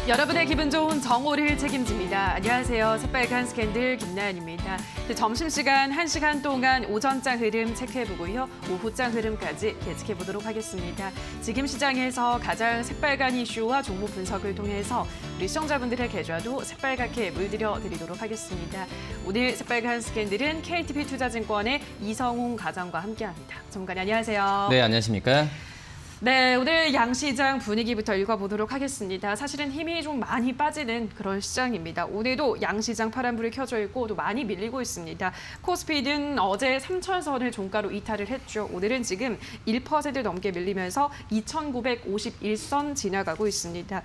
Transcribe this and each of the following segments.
여러분의 기분 좋은 정오를 책임집니다. 안녕하세요. 새빨간 스캔들 김나연입니다. 점심시간 1시간 동안 오전장 흐름 체크해보고요. 오후장 흐름까지 예측해보도록 하겠습니다. 지금 시장에서 가장 새빨간 이슈와 종목 분석을 통해서 우리 시청자분들의 계좌도 새빨갛게 물들여 드리도록 하겠습니다. 오늘 새빨간 스캔들은 KTB투자증권의 이성웅 과장과 함께합니다. 전문가님 안녕하세요. 네, 안녕하십니까? 네, 오늘 양시장 분위기부터 읽어보도록 하겠습니다. 사실은 힘이 좀 많이 빠지는 그런 시장입니다. 오늘도 양시장 파란불이 켜져 있고 또 많이 밀리고 있습니다. 코스피는 어제 3,000선을 종가로 이탈을 했죠. 오늘은 지금 1% 넘게 밀리면서 2,951선 지나가고 있습니다.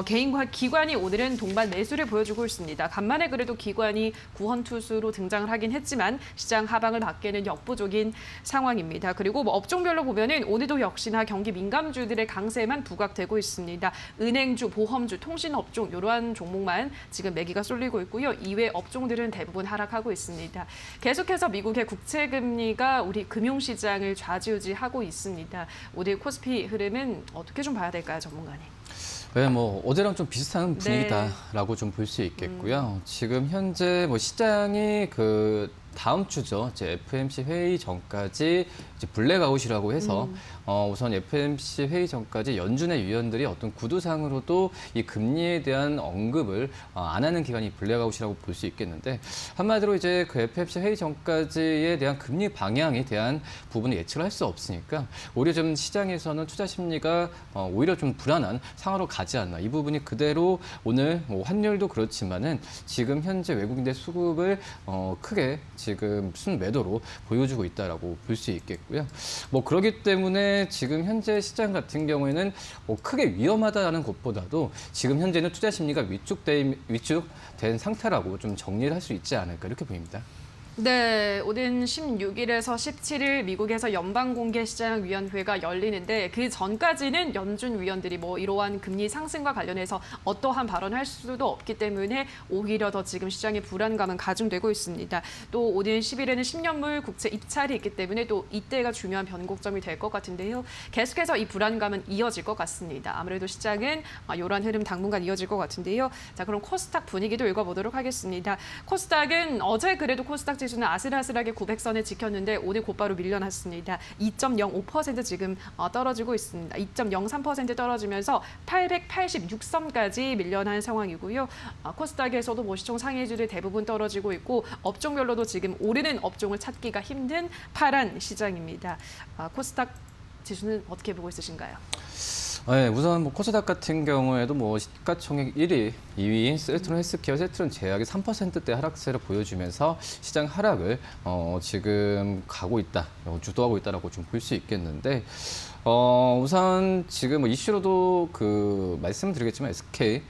개인과 기관이 오늘은 동반 매수를 보여주고 있습니다. 간만에 그래도 기관이 구헌투수로 등장을 하긴 했지만 시장 하방을 받기에는 역부족인 상황입니다. 그리고 업종별로 보면은 오늘도 역시나 경기 민감주들의 강세만 부각되고 있습니다. 은행주, 보험주, 통신업종 이러한 종목만 지금 매기가 쏠리고 있고요. 이외 업종들은 대부분 하락하고 있습니다. 계속해서 미국의 국채금리가 우리 금융시장을 좌지우지하고 있습니다. 오늘 코스피 흐름은 어떻게 좀 봐야 될까요, 전문가님? 네, 어제랑 좀 비슷한 분위기다라고 좀 볼 수 있겠고요. 지금 현재 시장이 다음 주죠. 이제 FOMC 회의 전까지 이제 블랙아웃이라고 해서 우선 FOMC 회의 전까지 연준의 위원들이 어떤 구두상으로도 이 금리에 대한 언급을 안 하는 기간이 블랙아웃이라고 볼 수 있겠는데, 한마디로 이제 그 FOMC 회의 전까지에 대한 금리 방향에 대한 부분을 예측을 할 수 없으니까 오히려 좀 시장에서는 투자 심리가 오히려 좀 불안한 상황으로 가지 않나. 이 부분이 그대로 오늘 환율도 그렇지만은 지금 현재 외국인들 수급을 크게 지금 순매도로 보여주고 있다라고 볼 수 있겠고요. 그렇기 때문에 지금 현재 시장 같은 경우에는 크게 위험하다라는 것보다도 지금 현재는 투자 심리가 위축된 상태라고 좀 정리를 할 수 있지 않을까 이렇게 보입니다. 네, 오는 16일에서 17일 미국에서 연방공개시장위원회가 열리는데 그 전까지는 연준 위원들이 이러한 금리 상승과 관련해서 어떠한 발언을 할 수도 없기 때문에 오히려 더 지금 시장의 불안감은 가중되고 있습니다. 또 오는 10일에는 10년물 국채 입찰이 있기 때문에 또 이때가 중요한 변곡점이 될 것 같은데요. 계속해서 이 불안감은 이어질 것 같습니다. 아무래도 시장은 이러한 흐름 당분간 이어질 것 같은데요. 자, 그럼 코스닥 분위기도 읽어보도록 하겠습니다. 코스닥은 어제 그래도 코스닥 지수는 아슬아슬하게 900선을 지켰는데 오늘 곧바로 밀려났습니다. 2.05% 지금 떨어지고 있습니다. 2.03% 떨어지면서 886선까지 밀려난 상황이고요. 코스닥에서도 시총 상위주들 대부분 떨어지고 있고 업종별로도 지금 오르는 업종을 찾기가 힘든 파란 시장입니다. 코스닥 지수는 어떻게 보고 있으신가요? 네, 우선 코스닥 같은 경우에도 시가총액 1위, 2위인 셀트론 헬스케어, 셀트론 제약이 3%대 하락세를 보여주면서 시장 하락을 지금 가고 있다, 주도하고 있다라고 좀 볼 수 있겠는데, 우선 지금 이슈로도 말씀드리겠지만 SK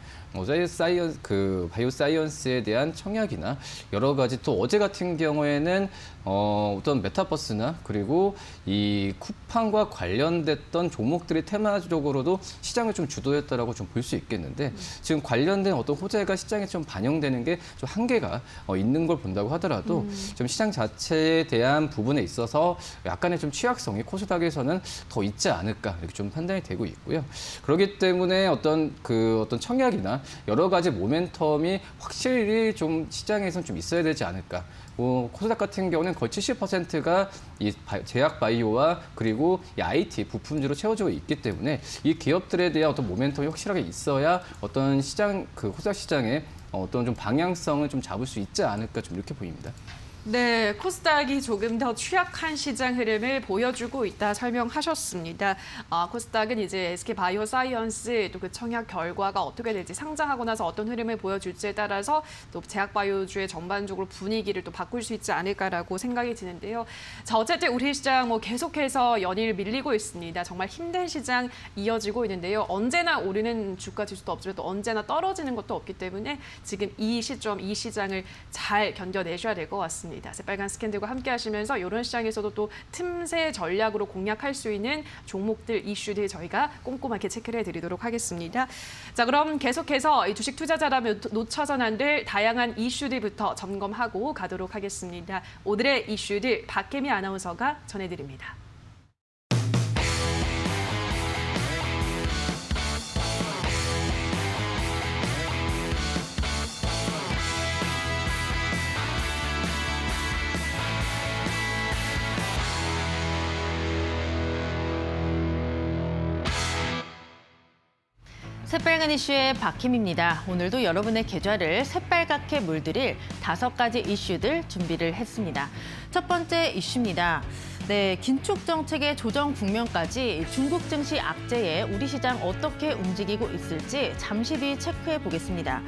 바이오 사이언스에 대한 청약이나 여러 가지, 또 어제 같은 경우에는 어떤 메타버스나 그리고 이 쿠팡과 관련됐던 종목들이 테마적으로도 시장을 좀 주도했다라고 좀 볼 수 있겠는데, 지금 관련된 어떤 호재가 시장에 좀 반영되는 게 좀 한계가 있는 걸 본다고 하더라도 좀 시장 자체에 대한 부분에 있어서 약간의 좀 취약성이 코스닥에서는 더 있지 않을까 이렇게 좀 판단이 되고 있고요. 그렇기 때문에 어떤 청약이나 여러 가지 모멘텀이 확실히 좀 시장에서는 좀 있어야 되지 않을까. 코스닥 같은 경우는 거의 70%가 이 제약 바이오와 그리고 이 IT 부품주로 채워지고 있기 때문에 이 기업들에 대한 어떤 모멘텀이 확실하게 있어야 어떤 시장, 코스닥 시장의 어떤 좀 방향성을 좀 잡을 수 있지 않을까 좀 이렇게 보입니다. 네, 코스닥이 조금 더 취약한 시장 흐름을 보여주고 있다 설명하셨습니다. 코스닥은 이제 SK 바이오 사이언스 또 그 청약 결과가 어떻게 될지, 상장하고 나서 어떤 흐름을 보여줄지에 따라서 또 제약 바이오주의 전반적으로 분위기를 또 바꿀 수 있지 않을까라고 생각이 드는데요. 자, 어쨌든 우리 시장 계속해서 연일 밀리고 있습니다. 정말 힘든 시장 이어지고 있는데요. 언제나 오르는 주가 지수도 없지만 또 언제나 떨어지는 것도 없기 때문에 지금 이 시점, 이 시장을 잘 견뎌내셔야 될 것 같습니다. 새빨간 스캔들과 함께 하시면서 이런 시장에서도 또 틈새 전략으로 공략할 수 있는 종목들, 이슈들 저희가 꼼꼼하게 체크를 해드리도록 하겠습니다. 자, 그럼 계속해서 이 주식 투자자라면 놓쳐선 안 될 다양한 이슈들부터 점검하고 가도록 하겠습니다. 오늘의 이슈들 박혜미 아나운서가 전해드립니다. 새빨간 이슈의 박힘입니다. 오늘도 여러분의 계좌를 새빨갛게 물들일 5가지 이슈들 준비를 했습니다. 첫 번째 이슈입니다. 네, 긴축 정책의 조정 국면까지 중국 증시 악재에 우리 시장 어떻게 움직이고 있을지 잠시 뒤 체크해 보겠습니다.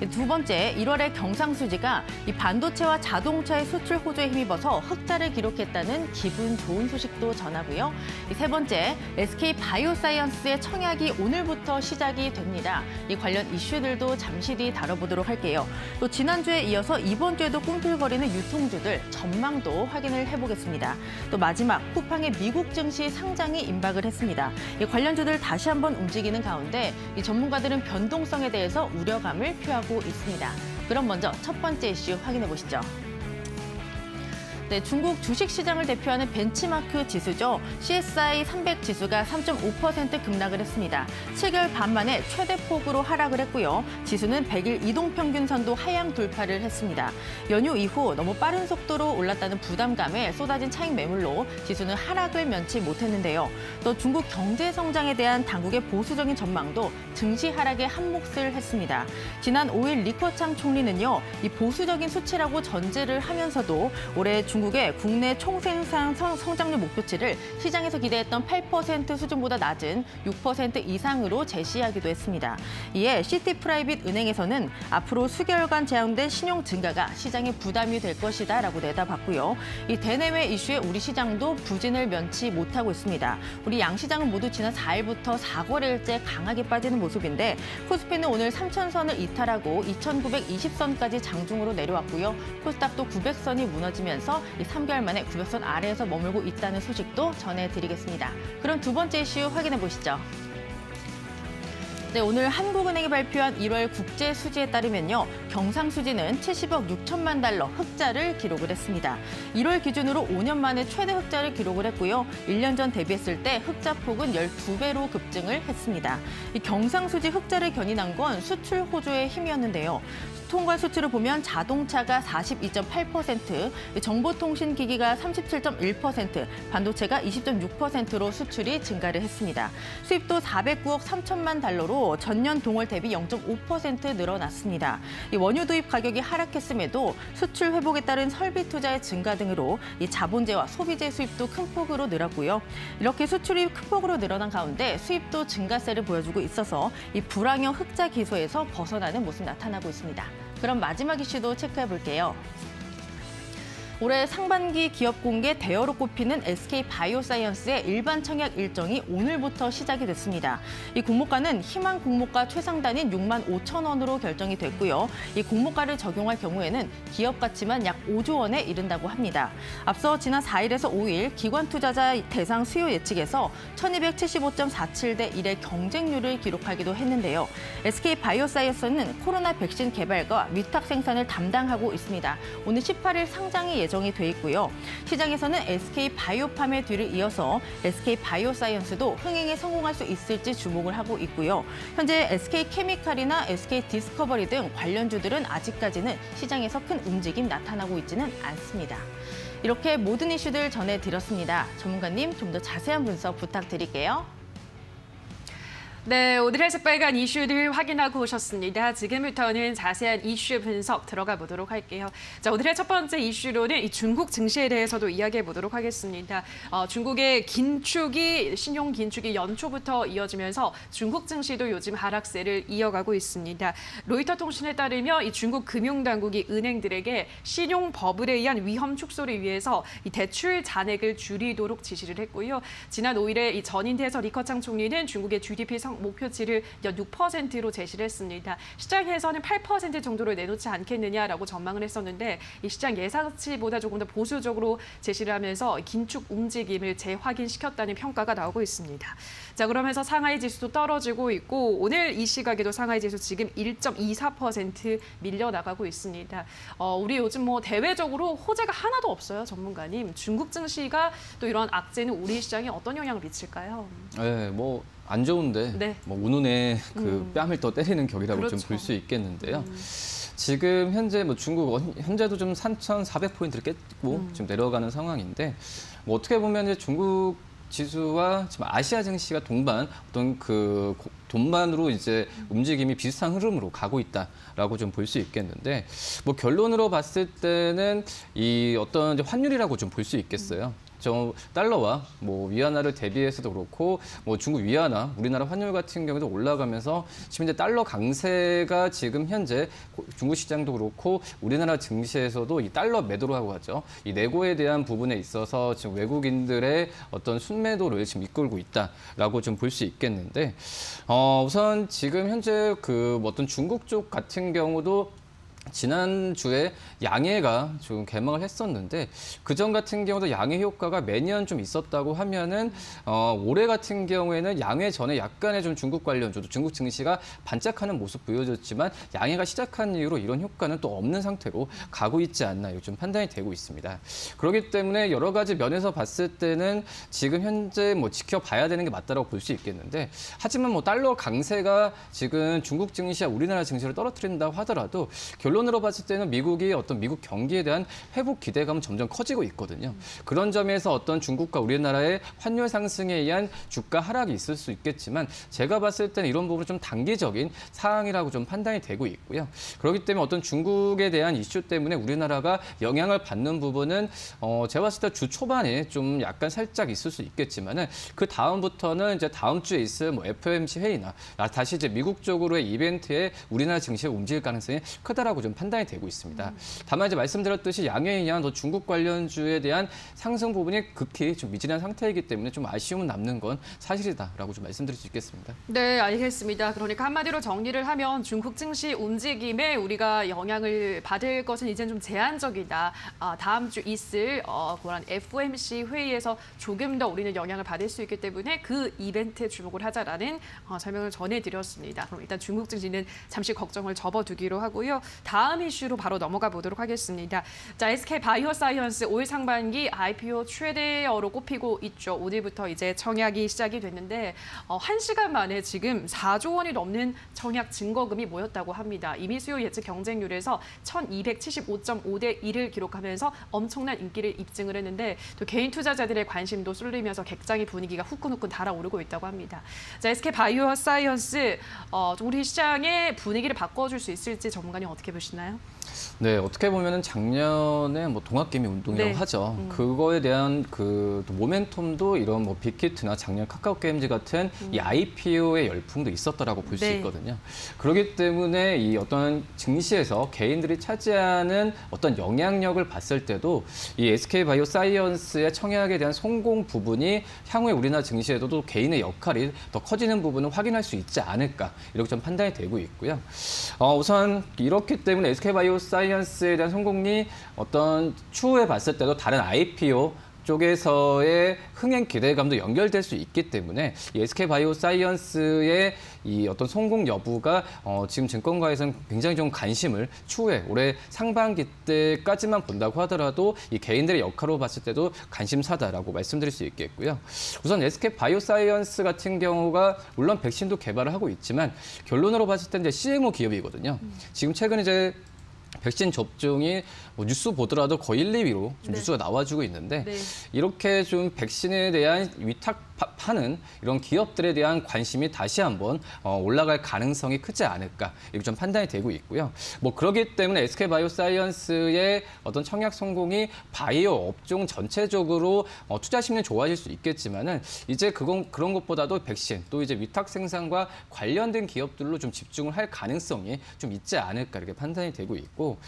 두 번째, 1월에 경상수지가 이 반도체와 자동차의 수출 호조에 힘입어서 흑자를 기록했다는 기분 좋은 소식도 전하고요. 세 번째, SK 바이오사이언스의 청약이 오늘부터 시작이 됩니다. 이 관련 이슈들도 잠시 뒤 다뤄보도록 할게요. 또 지난주에 이어서 이번 주에도 꿈틀거리는 유통주들 전망도 확인을 해보겠습니다. 또 마지막, 쿠팡의 미국 증시 상장이 임박을 했습니다. 이 관련주들 다시 한번 움직이는 가운데 이 전문가들은 변동성에 대해서 우려감을 표하고 있습니다. 그럼 먼저 첫 번째 이슈 확인해 보시죠. 네, 중국 주식시장을 대표하는 벤치마크 지수죠. CSI 300 지수가 3.5% 급락을 했습니다. 7개월 반 만에 최대폭으로 하락을 했고요. 지수는 100일 이동평균선도 하향 돌파를 했습니다. 연휴 이후 너무 빠른 속도로 올랐다는 부담감에 쏟아진 차익 매물로 지수는 하락을 면치 못했는데요. 또 중국 경제 성장에 대한 당국의 보수적인 전망도 증시 하락에 한몫을 했습니다. 지난 5일 리커창 총리는요, 이 보수적인 수치라고 전제를 하면서도 올해 중국의 국내 총생산 성장률 목표치를 시장에서 기대했던 8% 수준보다 낮은 6% 이상으로 제시하기도 했습니다. 이에 시티프라이빗 은행에서는 앞으로 수개월간 제한된 신용 증가가 시장에 부담이 될 것이다라고 내다봤고요. 이 대내외 이슈에 우리 시장도 부진을 면치 못하고 있습니다. 우리 양시장은 모두 지난 4일부터 4거래일째 강하게 빠지는 모습인데 코스피는 오늘 3,000선을 이탈하고 2,920선까지 장중으로 내려왔고요. 코스닥도 900선이 무너지면서 이 3개월 만에 900선 아래에서 머물고 있다는 소식도 전해드리겠습니다. 그럼 두 번째 이슈 확인해 보시죠. 네, 오늘 한국은행이 발표한 1월 국제 수지에 따르면요, 경상수지는 70억 6천만 달러 흑자를 기록을 했습니다. 1월 기준으로 5년 만에 최대 흑자를 기록을 했고요. 1년 전 대비했을 때 흑자 폭은 12배로 급증을 했습니다. 이 경상수지 흑자를 견인한 건 수출 호조의 힘이었는데요. 통관 수출을 보면 자동차가 42.8%, 정보통신기기가 37.1%, 반도체가 20.6%로 수출이 증가를 했습니다. 수입도 409억 3천만 달러로 전년 동월 대비 0.5% 늘어났습니다. 이 원유 도입 가격이 하락했음에도 수출 회복에 따른 설비 투자의 증가 등으로 이 자본재와 소비재 수입도 큰 폭으로 늘었고요. 이렇게 수출이 큰 폭으로 늘어난 가운데 수입도 증가세를 보여주고 있어서 이 불황형 흑자 기소에서 벗어나는 모습 나타나고 있습니다. 그럼 마지막 이슈도 체크해 볼게요. 올해 상반기 기업 공개 대여로 꼽히는 SK 바이오사이언스의 일반 청약 일정이 오늘부터 시작이 됐습니다. 이 공모가는 희망 공모가 최상단인 6만 5천 원으로 결정이 됐고요. 이 공모가를 적용할 경우에는 기업 가치만 약 5조 원에 이른다고 합니다. 앞서 지난 4일에서 5일 기관 투자자 대상 수요 예측에서 1275.47대 1의 경쟁률을 기록하기도 했는데요. SK 바이오사이언스는 코로나 백신 개발과 위탁 생산을 담당하고 있습니다. 오늘 18일 상장이 예정이 돼 있고요. 시장에서는 SK 바이오팜의 뒤를 이어서 SK 바이오사이언스도 흥행에 성공할 수 있을지 주목을 하고 있고요. 현재 SK 케미칼이나 SK 디스커버리 등 관련주들은 아직까지는 시장에서 큰 움직임 나타나고 있지는 않습니다. 이렇게 모든 이슈들 전해드렸습니다. 전문가님, 좀 더 자세한 분석 부탁드릴게요. 네, 오늘의 새빨간 이슈들 확인하고 오셨습니다. 지금부터는 자세한 이슈 분석 들어가 보도록 할게요. 자, 오늘의 첫 번째 이슈로는 이 중국 증시에 대해서도 이야기해 보도록 하겠습니다. 중국의 신용 긴축이 연초부터 이어지면서 중국 증시도 요즘 하락세를 이어가고 있습니다. 로이터 통신에 따르면 이 중국 금융당국이 은행들에게 신용 버블에 의한 위험 축소를 위해서 이 대출 잔액을 줄이도록 지시를 했고요. 지난 5일에 이 전인태에서 리커창 총리는 중국의 GDP 목표치를 연 6%로 제시를 했습니다. 시장에서는 8% 정도로 내놓지 않겠느냐라고 전망을 했었는데 이 시장 예상치보다 조금 더 보수적으로 제시를 하면서 긴축 움직임을 재확인시켰다는 평가가 나오고 있습니다. 자, 그러면서 상하이 지수도 떨어지고 있고 오늘 이 시각에도 상하이 지수 지금 1.24% 밀려나가고 있습니다. 우리 요즘 뭐 대외적으로 호재가 하나도 없어요, 전문가님. 중국 증시가 또 이런 악재는 우리 시장에 어떤 영향을 미칠까요? 네, 뭐 안 좋은데 네. 뭐 운운에 그 뺨을 더 때리는 격이라고 그렇죠. 좀 볼 수 있겠는데요. 지금 현재 뭐 중국 현재도 좀 3,400포인트를 깼고 지금 내려가는 상황인데 뭐 어떻게 보면 이제 중국 지수와 지금 아시아 증시가 동반 어떤 돈반으로 이제 움직임이 비슷한 흐름으로 가고 있다라고 좀 볼 수 있겠는데 뭐 결론으로 봤을 때는 이 어떤 이제 환율이라고 좀 볼 수 있겠어요. 저 달러와 뭐 위안화를 대비해서도 그렇고 뭐 중국 위안화, 우리나라 환율 같은 경우도 올라가면서 지금 이제 달러 강세가 지금 현재 중국 시장도 그렇고 우리나라 증시에서도 이 달러 매도라고 하죠. 이 내고에 대한 부분에 있어서 지금 외국인들의 어떤 순매도를 지금 이끌고 있다라고 좀 볼 수 있겠는데 우선 지금 현재 뭐 어떤 중국 쪽 같은 경우도 지난주에 양해가 좀 개막을 했었는데 그전 같은 경우도 양해 효과가 매년 좀 있었다고 하면은 올해 같은 경우에는 양해 전에 약간의 좀 중국 관련주도 중국 증시가 반짝하는 모습 보여줬지만 양해가 시작한 이후로 이런 효과는 또 없는 상태로 가고 있지 않나 좀 판단이 되고 있습니다. 그렇기 때문에 여러 가지 면에서 봤을 때는 지금 현재 뭐 지켜봐야 되는 게 맞다라고 볼 수 있겠는데 하지만 뭐 달러 강세가 지금 중국 증시와 우리나라 증시를 떨어뜨린다고 하더라도 결론으로 봤을 때는 미국이 어떤 미국 경기에 대한 회복 기대감은 점점 커지고 있거든요. 그런 점에서 어떤 중국과 우리나라의 환율 상승에 의한 주가 하락이 있을 수 있겠지만 제가 봤을 때는 이런 부분은 좀 단기적인 사항이라고 좀 판단이 되고 있고요. 그렇기 때문에 어떤 중국에 대한 이슈 때문에 우리나라가 영향을 받는 부분은 제가 봤을 때 주 초반에 좀 약간 살짝 있을 수 있겠지만은 그 다음부터는 이제 다음 주에 있을 뭐 FOMC 회의나 다시 이제 미국 쪽으로의 이벤트에 우리나라 증시가 움직일 가능성이 크다라고 좀 판단이 되고 있습니다. 다만 이제 말씀드렸듯이 양해에 의한 더 중국 관련주에 대한 상승 부분이 극히 좀 미진한 상태이기 때문에 좀 아쉬움은 남는 건 사실이다라고 좀 말씀드릴 수 있겠습니다. 네, 알겠습니다. 그러니까 한마디로 정리를 하면 중국 증시 움직임에 우리가 영향을 받을 것은 이제는 좀 제한적이다. 다음 주 있을 그런 FOMC 회의에서 조금 더 우리는 영향을 받을 수 있기 때문에 그 이벤트에 주목을 하자라는 설명을 전해드렸습니다. 그럼 일단 중국 증시는 잠시 걱정을 접어두기로 하고요. 다음 이슈로 바로 넘어가 보도록 하겠습니다. 자, SK 바이오사이언스 올 상반기 IPO 최대어로 꼽히고 있죠. 오늘부터 이제 청약이 시작이 됐는데 1시간 만에 지금 4조 원이 넘는 청약 증거금이 모였다고 합니다. 이미 수요 예측 경쟁률에서 1275.5대 1을 기록하면서 엄청난 인기를 입증을 했는데 또 개인 투자자들의 관심도 쏠리면서 객장의 분위기가 후끈후끈 달아오르고 있다고 합니다. 자, SK 바이오사이언스 우리 시장의 분위기를 바꿔줄 수 있을지 전문가님 어떻게 보시나요? 네, 어떻게 보면은 작년에 뭐 동학개미 운동이라고 네. 하죠. 그거에 대한 또 모멘텀도 이런 뭐 빅히트나 작년 카카오게임즈 같은 이 IPO의 열풍도 있었다라고 볼 수 네. 있거든요. 그렇기 때문에 이 어떤 증시에서 개인들이 차지하는 어떤 영향력을 봤을 때도 이 SK 바이오사이언스의 청약에 대한 성공 부분이 향후에 우리나라 증시에도 또 개인의 역할이 더 커지는 부분을 확인할 수 있지 않을까 이렇게 좀 판단이 되고 있고요. 우선 이렇기 때문에 SK 바이오사이언스에 대한 성공이 어떤 추후에 봤을 때도 다른 IPO 쪽에서의 흥행 기대감도 연결될 수 있기 때문에 이 SK 바이오사이언스의 이 어떤 성공 여부가 지금 증권가에서는 굉장히 좀 관심을 추후에 올해 상반기 때까지만 본다고 하더라도 이 개인들의 역할로 봤을 때도 관심사다라고 말씀드릴 수 있겠고요. 우선 SK 바이오사이언스 같은 경우가 물론 백신도 개발을 하고 있지만 결론으로 봤을 때 이제 CMO 기업이거든요. 지금 최근 이제 백신 접종이 뭐 뉴스 보더라도 거의 1, 2위로 좀 네. 뉴스가 나와주고 있는데 네. 이렇게 좀 백신에 대한 위탁하는 이런 기업들에 대한 관심이 다시 한번 올라갈 가능성이 크지 않을까 이렇게 좀 판단이 되고 있고요. 뭐 그렇기 때문에 SK 바이오사이언스의 어떤 청약 성공이 바이오 업종 전체적으로 투자 심리 좋아질 수 있겠지만은 이제 그런 것보다도 백신 또 이제 위탁 생산과 관련된 기업들로 좀 집중을 할 가능성이 좀 있지 않을까 이렇게 판단이 되고 있고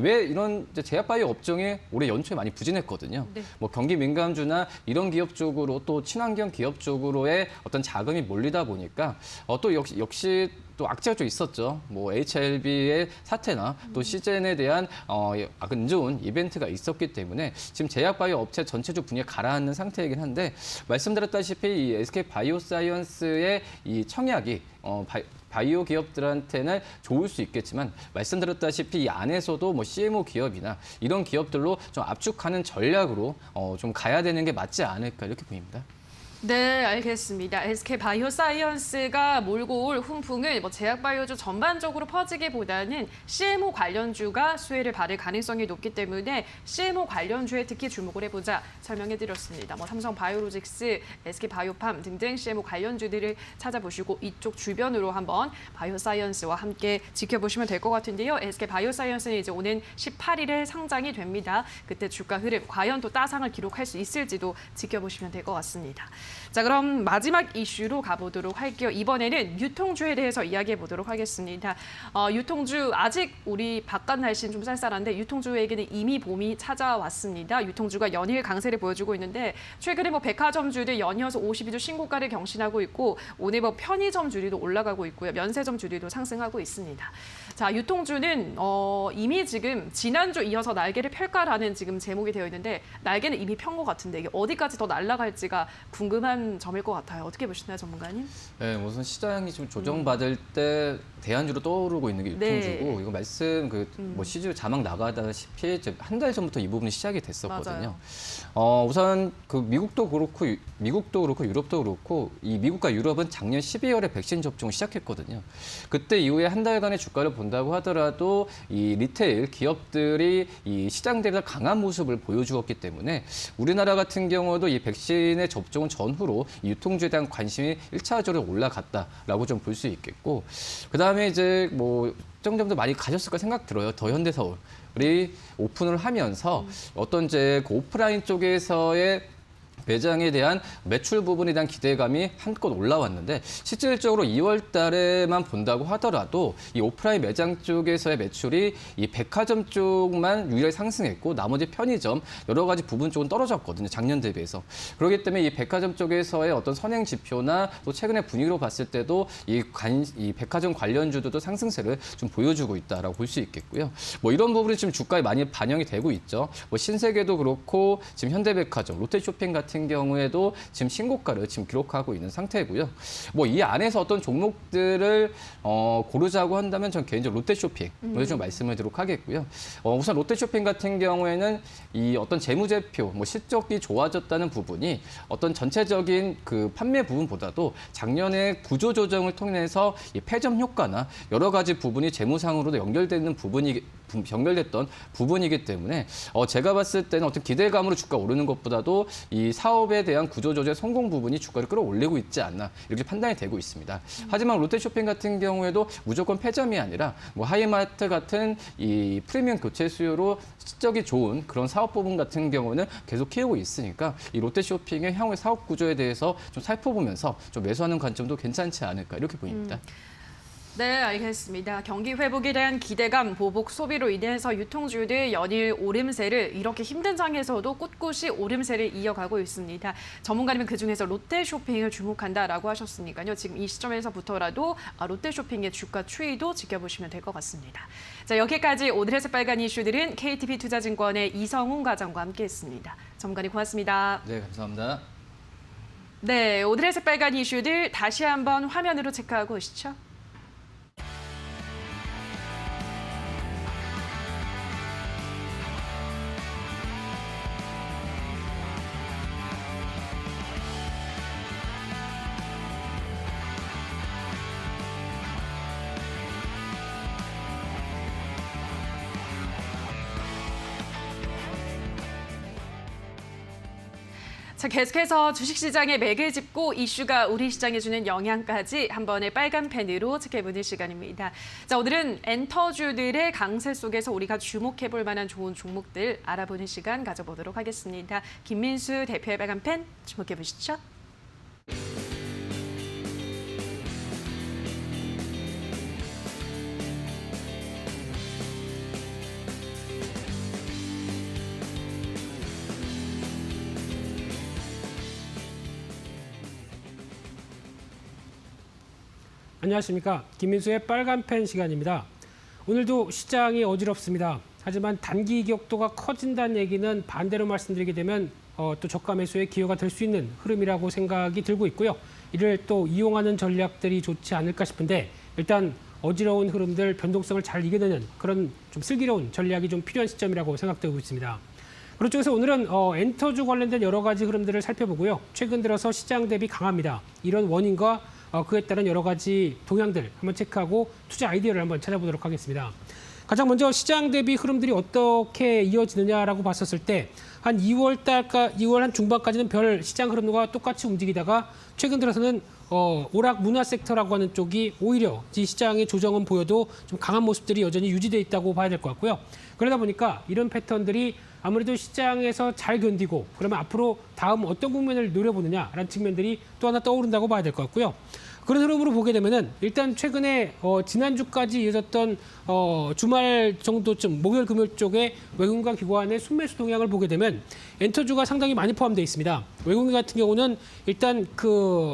왜 이런 이제 제약바이오 업종이 올해 연초에 많이 부진했거든요. 네. 뭐 경기 민감주나 이런 기업 쪽으로 또 친환경 기업 쪽으로의 어떤 자금이 몰리다 보니까 또 역시 또 악재가 좀 있었죠. 뭐 HLB의 사태나 또 시젠에 대한 안 좋은 이벤트가 있었기 때문에 지금 제약바이오 업체 전체적 분위기가 가라앉는 상태이긴 한데 말씀드렸다시피 이 SK 바이오사이언스의 이 청약이 바이오 기업들한테는 좋을 수 있겠지만 말씀드렸다시피 이 안에서도 뭐 CMO 기업이나 이런 기업들로 좀 압축하는 전략으로 좀 가야 되는 게 맞지 않을까 이렇게 보입니다. 네, 알겠습니다. SK 바이오사이언스가 몰고 올 훈풍을 제약바이오주 전반적으로 퍼지기보다는 CMO 관련주가 수혜를 받을 가능성이 높기 때문에 CMO 관련주에 특히 주목을 해보자 설명해드렸습니다. 삼성 바이오로직스, SK 바이오팜 등등 CMO 관련주들을 찾아보시고 이쪽 주변으로 한번 바이오사이언스와 함께 지켜보시면 될 것 같은데요. SK 바이오사이언스는 이제 오는 18일에 상장이 됩니다. 그때 주가 흐름 과연 또 따상을 기록할 수 있을지도 지켜보시면 될 것 같습니다. 자, 그럼 마지막 이슈로 가보도록 할게요. 이번에는 유통주에 대해서 이야기해 보도록 하겠습니다. 유통주 아직 우리 바깥 날씨는 좀 쌀쌀한데 유통주에게는 이미 봄이 찾아왔습니다. 유통주가 연일 강세를 보여주고 있는데 최근에 백화점주들 연이어서 52주 신고가를 경신하고 있고 오늘 편의점주들도 올라가고 있고요. 면세점주들도 상승하고 있습니다. 자, 유통주는 이미 지금 지난주 이어서 날개를 펼까라는 지금 제목이 되어 있는데 날개는 이미 편 것 같은데 이게 어디까지 더 날아갈지가 궁금한 점일 것 같아요. 어떻게 보시나요, 전문가님? 네, 우선 시장이 좀 조정받을 때 대안주로 떠오르고 있는 게 유통주고 네. 이거 말씀 시주 자막 나가다시피 한 달 전부터 이 부분이 시작이 됐었거든요. 우선 미국도 그렇고 유럽도 그렇고 이 미국과 유럽은 작년 12월에 백신 접종을 시작했거든요. 그때 이후에 한 달간의 주가를 본다고 하더라도 이 리테일 기업들이 이 시장 대비해서 강한 모습을 보여주었기 때문에 우리나라 같은 경우도 이 백신의 접종 전후로 이 유통주에 대한 관심이 1차적으로 올라갔다라고 좀 볼 수 있겠고, 그다음에 이제 시청자분들 많이 가셨을까 생각 들어요. 더 현대서울이 오픈을 하면서 어떤 이제 오프라인 쪽에서의 매장에 대한 매출 부분에 대한 기대감이 한껏 올라왔는데 실질적으로 2월 달에만 본다고 하더라도 이 오프라인 매장 쪽에서의 매출이 이 백화점 쪽만 유일하게 상승했고 나머지 편의점 여러 가지 부분 쪽은 떨어졌거든요. 작년 대비해서. 그렇기 때문에 이 백화점 쪽에서의 어떤 선행 지표나 또 최근의 분위기로 봤을 때도 이 백화점 관련주들도 상승세를 좀 보여주고 있다라고 볼 수 있겠고요. 이런 부분이 지금 주가에 많이 반영이 되고 있죠. 신세계도 그렇고 지금 현대백화점, 롯데쇼핑 같은 경우에도 지금 신고가를 지금 기록하고 있는 상태고요. 이 안에서 어떤 종목들을 고르자고 한다면 전 개인적으로 롯데쇼핑을 좀 말씀을 드리도록 하겠고요. 우선 롯데쇼핑 같은 경우에는 이 어떤 재무제표, 실적이 좋아졌다는 부분이 어떤 전체적인 그 판매 부분보다도 작년에 구조조정을 통해서 이 폐점 효과나 여러 가지 부분이 재무상으로도 연결됐던 부분이기 때문에 제가 봤을 때는 어떤 기대감으로 주가 오르는 것보다도 이 사업에 대한 구조조정 성공 부분이 주가를 끌어올리고 있지 않나 이렇게 판단이 되고 있습니다. 하지만 롯데쇼핑 같은 경우에도 무조건 폐점이 아니라 하이마트 같은 이 프리미엄 교체 수요로 실적이 좋은 그런 사업 부분 같은 경우는 계속 키우고 있으니까 이 롯데쇼핑의 향후의 사업 구조에 대해서 좀 살펴보면서 좀 매수하는 관점도 괜찮지 않을까 이렇게 보입니다. 네, 알겠습니다. 경기 회복에 대한 기대감, 보복 소비로 인해서 유통주들 연일 오름세를 이렇게 힘든 장에서도 꿋꿋이 오름세를 이어가고 있습니다. 전문가님은 그중에서 롯데쇼핑을 주목한다라고 하셨으니까요. 지금 이 시점에서부터라도 롯데쇼핑의 주가 추이도 지켜보시면 될 것 같습니다. 자, 여기까지 오늘의 새빨간 이슈들은 KTB투자증권의 이성훈 과장과 함께했습니다. 전문가님 고맙습니다. 네, 감사합니다. 네, 오늘의 새빨간 이슈들 다시 한번 화면으로 체크하고 오시죠. 자, 계속해서 주식시장에 맥을 짚고 이슈가 우리 시장에 주는 영향까지 한 번의 빨간 펜으로 체크해보는 시간입니다. 자, 오늘은 엔터주들의 강세 속에서 우리가 주목해볼 만한 좋은 종목들 알아보는 시간 가져보도록 하겠습니다. 김민수 대표의 빨간 펜 주목해보시죠. 안녕하십니까. 김민수의 빨간 펜 시간입니다. 오늘도 시장이 어지럽습니다. 하지만 단기 이격도가 커진다는 얘기는 반대로 말씀드리게 되면 또 저가 매수에 기여가 될 수 있는 흐름이라고 생각이 들고 있고요. 이를 또 이용하는 전략들이 좋지 않을까 싶은데 일단 어지러운 흐름들 변동성을 잘 이겨내는 그런 좀 슬기로운 전략이 좀 필요한 시점이라고 생각되고 있습니다. 그런 쪽에서 오늘은 엔터주 관련된 여러 가지 흐름들을 살펴보고요. 최근 들어서 시장 대비 강합니다. 이런 원인과 그에 따른 여러 가지 동향들 한번 체크하고 투자 아이디어를 한번 찾아보도록 하겠습니다. 가장 먼저 시장 대비 흐름들이 어떻게 이어지느냐라고 봤었을 때 한 2월 한 중반까지는 별 시장 흐름과 똑같이 움직이다가 최근 들어서는 오락 문화 섹터라고 하는 쪽이 오히려 이 시장의 조정은 보여도 좀 강한 모습들이 여전히 유지돼 있다고 봐야 될 것 같고요. 그러다 보니까 이런 패턴들이 아무래도 시장에서 잘 견디고 그러면 앞으로 다음 어떤 국면을 노려보느냐라는 측면들이 또 하나 떠오른다고 봐야 될 것 같고요. 그런 흐름으로 보게 되면은 일단 최근에 지난주까지 이어졌던 주말 정도쯤 목요일 금요일 쪽에 외국인과 기관의 순매수 동향을 보게 되면 엔터주가 상당히 많이 포함되어 있습니다. 외국인 같은 경우는 일단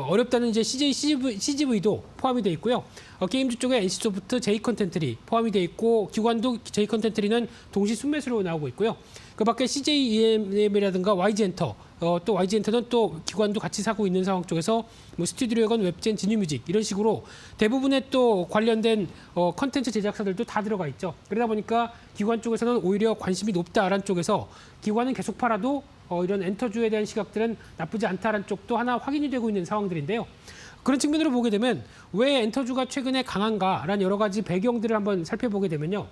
어렵다는 이제 CGV도 포함이 되어 있고요. 게임주 쪽에 NC소프트, J컨텐트리 포함이 되어 있고 기관도 J컨텐트리는 동시 순매수로 나오고 있고요. 그 밖에 CJEM이라든가 YG엔터 또 YG엔터는 또 기관도 같이 사고 있는 상황 쪽에서 뭐 스튜디오건, 웹젠, 지니뮤직 이런 식으로 대부분의 또 관련된 컨텐츠 제작사들도 다 들어가 있죠. 그러다 보니까 기관 쪽에서는 오히려 관심이 높다라는 쪽에서 기관은 계속 팔아도 이런 엔터주에 대한 시각들은 나쁘지 않다라는 쪽도 하나 확인이 되고 있는 상황들인데요. 그런 측면으로 보게 되면 왜 엔터주가 최근에 강한가라는 여러 가지 배경들을 한번 살펴보게 되면요.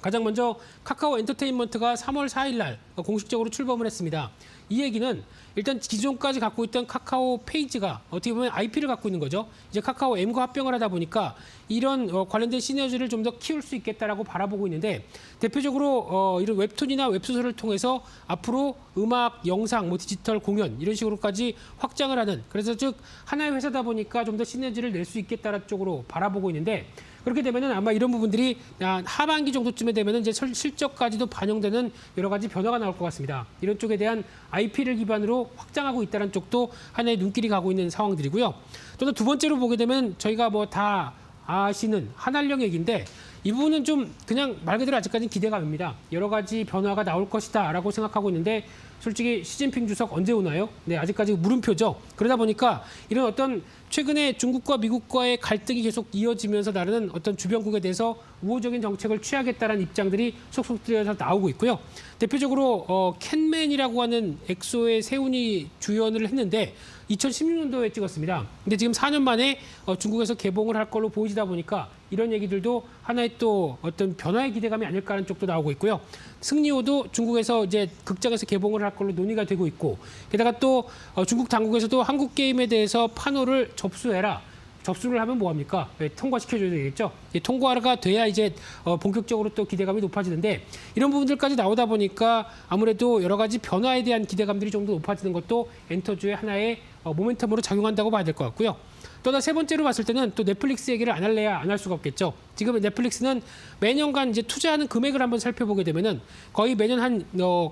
가장 먼저 카카오 엔터테인먼트가 3월 4일 날 공식적으로 출범을 했습니다. 이 얘기는 일단 기존까지 갖고 있던 카카오 페이지가 어떻게 보면 IP를 갖고 있는 거죠. 이제 카카오 M과 합병을 하다 보니까 이런 관련된 시너지를 좀 더 키울 수 있겠다라고 바라보고 있는데 대표적으로 이런 웹툰이나 웹소설을 통해서 앞으로 음악, 영상, 뭐 디지털 공연 이런 식으로까지 확장을 하는 그래서 즉 하나의 회사다 보니까 좀 더 시너지를 낼 수 있겠다라는 쪽으로 바라보고 있는데 그렇게 되면은 아마 이런 부분들이 하반기 정도쯤에 되면은 이제 실적까지도 반영되는 여러 가지 변화가 나올 것 같습니다. 이런 쪽에 대한 IP를 기반으로 확장하고 있다는 쪽도 하나의 눈길이 가고 있는 상황들이고요. 또 두 번째로 보게 되면 저희가 뭐 다 아시는 한알령 얘기인데 이 부분은 좀 그냥 말 그대로 아직까지는 기대감입니다. 여러 가지 변화가 나올 것이다라고 생각하고 있는데 솔직히 시진핑 주석 언제 오나요? 네, 아직까지 물음표죠. 그러다 보니까 이런 어떤 최근에 중국과 미국과의 갈등이 계속 이어지면서 나르는 어떤 주변국에 대해서 우호적인 정책을 취하겠다는 입장들이 속속 들여서 나오고 있고요. 대표적으로 캔맨이라고 하는 엑소의 세훈이 주연을 했는데 2016년도에 찍었습니다. 근데 지금 4년 만에 중국에서 개봉을 할 걸로 보이다 보니까 이런 얘기들도 하나의 또 어떤 변화의 기대감이 아닐까 하는 쪽도 나오고 있고요. 승리호도 중국에서 이제 극장에서 개봉을 할 걸로 논의가 되고 있고 게다가 또 중국 당국에서도 한국 게임에 대해서 판호를 접수해라. 접수를 하면 뭐합니까? 통과시켜줘야 되겠죠. 통과가 돼야 이제 본격적으로 또 기대감이 높아지는데 이런 부분들까지 나오다 보니까 아무래도 여러 가지 변화에 대한 기대감들이 좀 더 높아지는 것도 엔터주의 하나의 모멘텀으로 작용한다고 봐야 될 것 같고요. 또 하나 세 번째로 봤을 때는 또 넷플릭스 얘기를 안 할래야 안 할 수가 없겠죠. 지금 넷플릭스는 매년간 이제 투자하는 금액을 한번 살펴보게 되면은 거의 매년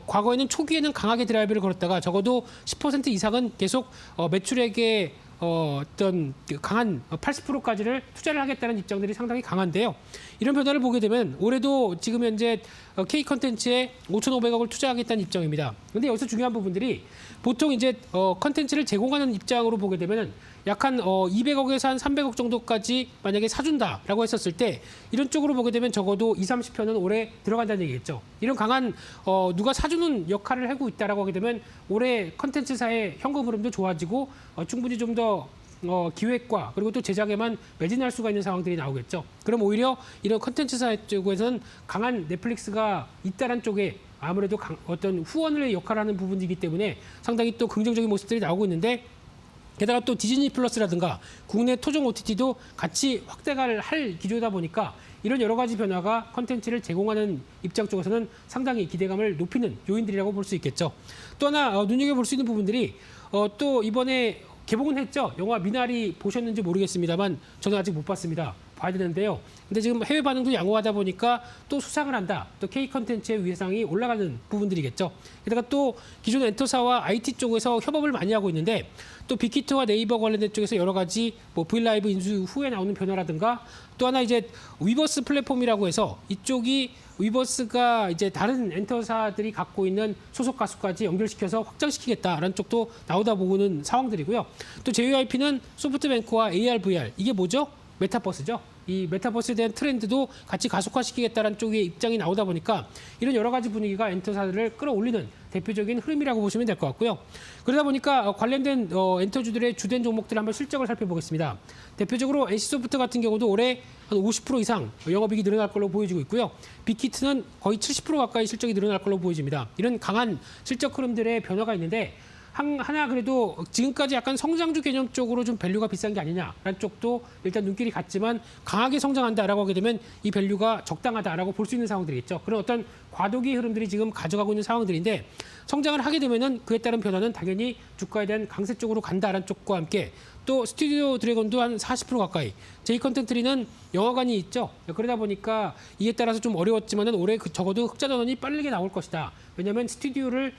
과거에는 초기에는 강하게 드라이브를 걸었다가 적어도 10% 이상은 계속 매출액의 어떤 강한 80%까지를 투자를 하겠다는 입장들이 상당히 강한데요. 이런 변화를 보게 되면 올해도 지금 현재 K 컨텐츠에 5,500억을 투자하겠다는 입장입니다. 그런데 여기서 중요한 부분들이 보통 이제 컨텐츠를 제공하는 입장으로 보게 되면은 약 한 200억에서 한 300억 정도까지 만약에 사준다라고 했었을 때 이런 쪽으로 보게 되면 적어도 20-30편은 올해 들어간다는 얘기겠죠. 이런 강한 누가 사주는 역할을 하고 있다라고 하게 되면 올해 컨텐츠사의 현금 흐름도 좋아지고 충분히 좀 더 기획과 그리고 또 제작에만 매진할 수가 있는 상황들이 나오겠죠. 그럼 오히려 이런 컨텐츠사 쪽에서는 강한 넷플릭스가 있다는 쪽에 아무래도 어떤 후원을 역할하는 부분이기 때문에 상당히 또 긍정적인 모습들이 나오고 있는데 게다가 또 디즈니 플러스라든가 국내 토종 OTT도 같이 확대를 할 기조다 보니까 이런 여러 가지 변화가 컨텐츠를 제공하는 입장 쪽에서는 상당히 기대감을 높이는 요인들이라고 볼 수 있겠죠. 또 하나 눈여겨볼 수 있는 부분들이 또 이번에 개봉은 했죠. 영화 미나리 보셨는지 모르겠습니다만 저는 아직 못 봤습니다. 봐야 되는데요. 근데 지금 해외 반응도 양호하다 보니까 또 수상을 한다. 또 K 컨텐츠의 위상이 올라가는 부분들이겠죠. 게다가 또 기존 엔터사와 IT 쪽에서 협업을 많이 하고 있는데 또 빅히트와 네이버 관련된 쪽에서 여러 가지 뭐 브이라이브 인수 후에 나오는 변화라든가 또 하나 이제 위버스 플랫폼이라고 해서 이쪽이 위버스가 이제 다른 엔터사들이 갖고 있는 소속 가수까지 연결시켜서 확장시키겠다라는 쪽도 나오다 보는 상황들이고요. 또 JYP는 소프트뱅크와 AR, VR 이게 뭐죠? 메타버스죠. 이 메타버스에 대한 트렌드도 같이 가속화시키겠다는 쪽의 입장이 나오다 보니까 이런 여러 가지 분위기가 엔터사들을 끌어올리는 대표적인 흐름이라고 보시면 될 것 같고요. 그러다 보니까 관련된 엔터주들의 주된 종목들 한번 실적을 살펴보겠습니다. 대표적으로 NC소프트 같은 경우도 올해 한 50% 이상 영업이익이 늘어날 걸로 보여지고 있고요. 빅히트는 거의 70% 가까이 실적이 늘어날 걸로 보여집니다. 이런 강한 실적 흐름들의 변화가 있는데 하나 그래도 지금까지 약간 성장주 개념 쪽으로 좀 밸류가 비싼 게 아니냐라는 쪽도 일단 눈길이 갔지만 강하게 성장한다라고 하게 되면 이 밸류가 적당하다라고 볼 수 있는 상황들이겠죠. 그런 어떤 과도기 흐름들이 지금 가져가고 있는 상황들인데 성장을 하게 되면은 그에 따른 변화는 당연히 주가에 대한 강세 쪽으로 간다라는 쪽과 함께 또 스튜디오 드래곤도 한 40% 가까이 J컨텐트리는 영화관이 있죠. 그러다 보니까 이에 따라서 좀 어려웠지만은 올해 적어도 흑자 전환이 빠르게 나올 것이다. 왜냐하면 스튜디오를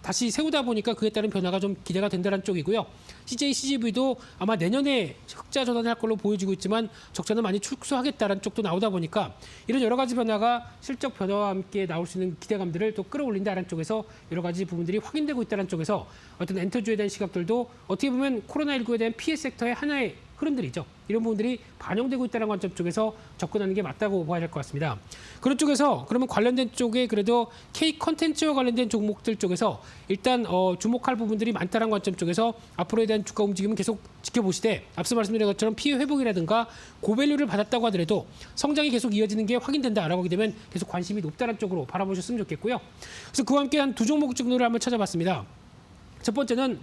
다시 세우다 보니까 그에 따른 변화가 좀 기대가 된다는 쪽이고요. CJ CGV도 아마 내년에 흑자 전환을 할 걸로 보여지고 있지만 적자는 많이 축소하겠다는 쪽도 나오다 보니까 이런 여러 가지 변화가 실적 변화와 함께 나올 수 있는 기대감들을 또 끌어올린다는 쪽에서 여러 가지 부분들이 확인되고 있다는 쪽에서 어떤 엔터주에 대한 시각들도 어떻게 보면 코로나19에 대한 피해 섹터의 하나의 흐름들이죠. 이런 부분들이 반영되고 있다는 관점 쪽에서 접근하는 게 맞다고 봐야 될 것 같습니다. 그런 쪽에서 그러면 관련된 쪽에 그래도 K 컨텐츠와 관련된 종목들 쪽에서 일단 주목할 부분들이 많다는 관점 쪽에서 앞으로에 대한 주가 움직임은 계속 지켜보시되 앞서 말씀드린 것처럼 피해 회복이라든가 고밸류를 받았다고 하더라도 성장이 계속 이어지는 게 확인된다라고 하게 되면 계속 관심이 높다는 쪽으로 바라보셨으면 좋겠고요. 그래서 그와 함께 한 두 종목 정도를 한번 찾아봤습니다. 첫 번째는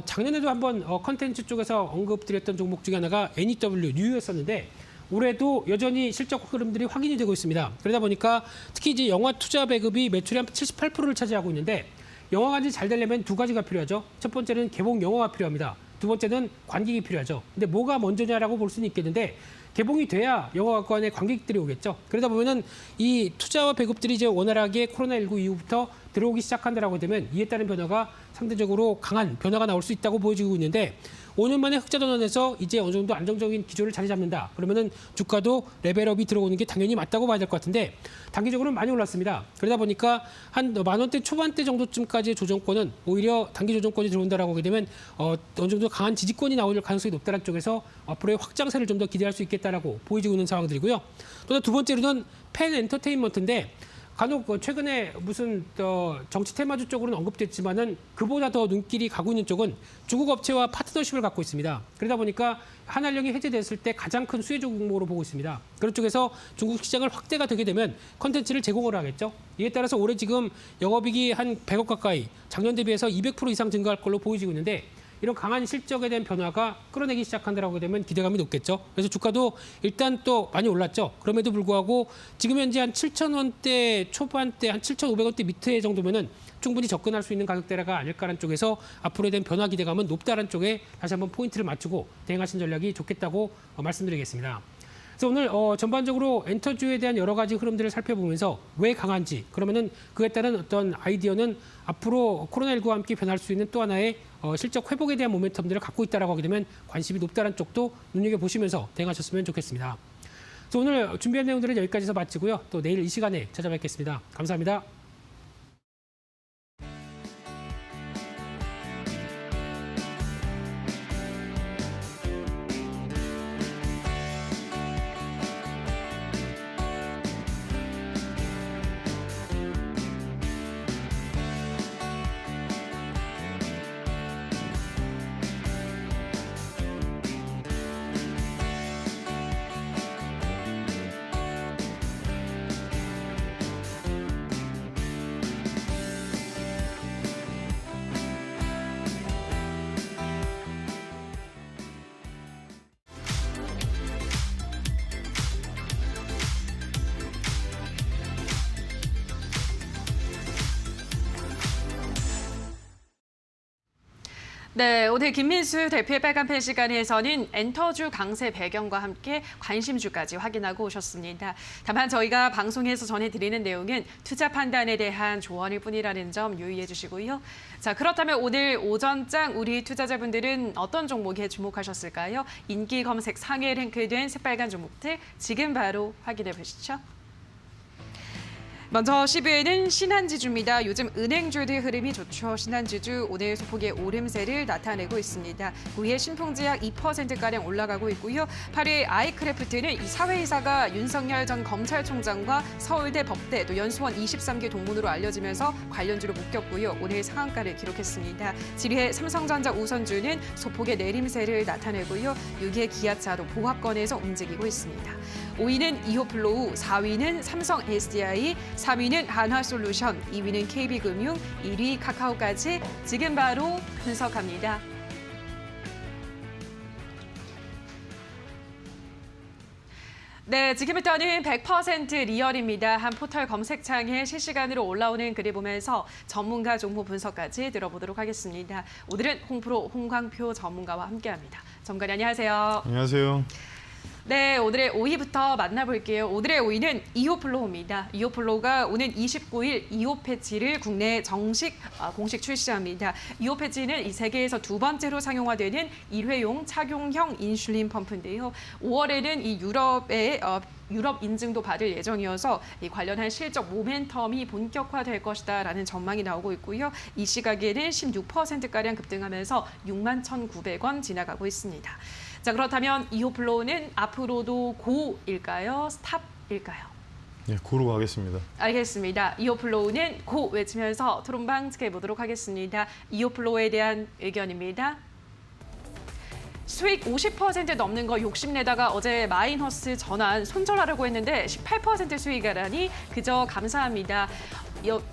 작년에도 한번 컨텐츠 쪽에서 언급드렸던 종목 중에 하나가 NEW, 뉴였었는데 올해도 여전히 실적 흐름들이 확인이 되고 있습니다. 그러다 보니까 특히 이제 영화 투자 배급이 매출의 한 78%를 차지하고 있는데 영화관이 잘 되려면 두 가지가 필요하죠. 첫 번째는 개봉 영화가 필요합니다. 두 번째는 관객이 필요하죠. 근데 뭐가 먼저냐라고 볼 수는 있겠는데 개봉이 돼야 영화관에 관객들이 오겠죠. 그러다 보면은 이 투자와 배급들이 이제 원활하게 코로나19 이후부터 들어오기 시작한다라고 되면 이에 따른 변화가 상대적으로 강한 변화가 나올 수 있다고 보여지고 있는데 5년 만에 흑자 전환에서 이제 어느 정도 안정적인 기조를 자리 잡는다. 그러면은 주가도 레벨업이 들어오는 게 당연히 맞다고 봐야 될 것 같은데 단기적으로는 많이 올랐습니다. 그러다 보니까 한 10,000원대 초반대 정도쯤까지의 조정권은 오히려 단기 조정권이 들어온다라고 하게 되면 어느 정도 강한 지지권이 나올 가능성이 높다는 쪽에서 앞으로의 확장세를 좀 더 기대할 수 있겠다라고 보여지고 있는 상황들이고요. 또 두 번째로는 팬 엔터테인먼트인데 간혹 최근에 무슨 정치 테마주 쪽으로는 언급됐지만은 그보다 더 눈길이 가고 있는 쪽은 중국 업체와 파트너십을 갖고 있습니다. 그러다 보니까 한한령이 해제됐을 때 가장 큰 수혜 종목으로 보고 있습니다. 그런 쪽에서 중국 시장을 확대가 되게 되면 컨텐츠를 제공을 하겠죠. 이에 따라서 올해 지금 영업이익이 한 100억 가까이 작년 대비해서 200% 이상 증가할 걸로 보여지고 있는데 이런 강한 실적에 대한 변화가 끌어내기 시작한다라고 되면 기대감이 높겠죠. 그래서 주가도 일단 또 많이 올랐죠. 그럼에도 불구하고 지금 현재 한 7,000원대 초반대 한 7,500원대 밑에 정도면은 충분히 접근할 수 있는 가격대가 아닐까라는 쪽에서 앞으로에 대한 변화 기대감은 높다라는 쪽에 다시 한번 포인트를 맞추고 대응하신 전략이 좋겠다고 말씀드리겠습니다. 그래서 오늘 전반적으로 엔터주에 대한 여러 가지 흐름들을 살펴보면서 왜 강한지 그러면은 그에 따른 어떤 아이디어는 앞으로 코로나19와 함께 변할 수 있는 또 하나의 실적 회복에 대한 모멘텀들을 갖고 있다라고 하게 되면 관심이 높다는 쪽도 눈여겨보시면서 대응하셨으면 좋겠습니다. 그래서 오늘 준비한 내용들은 여기까지서 마치고요. 또 내일 이 시간에 찾아뵙겠습니다. 감사합니다. 네, 오늘 김민수 대표의 빨간펜 시간에서는 엔터주 강세 배경과 함께 관심주까지 확인하고 오셨습니다. 다만 저희가 방송에서 전해드리는 내용은 투자 판단에 대한 조언일 뿐이라는 점 유의해 주시고요. 자, 그렇다면 오늘 오전장 우리 투자자분들은 어떤 종목에 주목하셨을까요? 인기 검색 상위에 랭크된 새빨간 종목들 지금 바로 확인해 보시죠. 먼저 10위에는 신한지주입니다. 요즘 은행주들의 흐름이 좋죠. 신한지주 오늘 소폭의 오름세를 나타내고 있습니다. 9위에 신풍제약 2%가량 올라가고 있고요. 8위에 아이크래프트는 이 사회이사가 윤석열 전 검찰총장과 서울대 법대 또 연수원 23개 동문으로 알려지면서 관련주로 묶였고요. 오늘 상한가를 기록했습니다. 7위에 삼성전자 우선주는 소폭의 내림세를 나타내고요. 6위에 기아차도 보합권에서 움직이고 있습니다. 5위는 이호플로우, 4위는 삼성 SDI, 3위는 한화솔루션, 2위는 KB금융, 1위 카카오까지 지금 바로 분석합니다. 네, 지금부터는 100% 리얼입니다. 한 포털 검색창에 실시간으로 올라오는 글을 보면서 전문가 종목 분석까지 들어보도록 하겠습니다. 오늘은 홍프로 홍광표 전문가와 함께합니다. 전문가님 안녕하세요. 안녕하세요. 네, 오늘의 5위부터 만나볼게요. 오늘의 5위는 이호플로우입니다. 이호플로우가 오는 29일 이호 패치를 국내에 공식 출시합니다. 이호 패치는 이 세계에서 두 번째로 상용화되는 일회용 착용형 인슐린 펌프인데요. 5월에는 이 유럽 인증도 받을 예정이어서 이 관련한 실적 모멘텀이 본격화될 것이다라는 전망이 나오고 있고요. 이 시각에는 16%가량 급등하면서 61,900원 지나가고 있습니다. 자, 그렇다면 이호플로우는 앞으로도 고일까요? 스탑일까요? 네, 고로 가겠습니다. 알겠습니다. 이호플로우는 고 외치면서 토론방 지켜보도록 하겠습니다. 이호플로우에 대한 의견입니다. 수익 50% 넘는 거 욕심내다가 어제 마이너스 전환 손절하려고 했는데 18% 수익이라니 그저 감사합니다.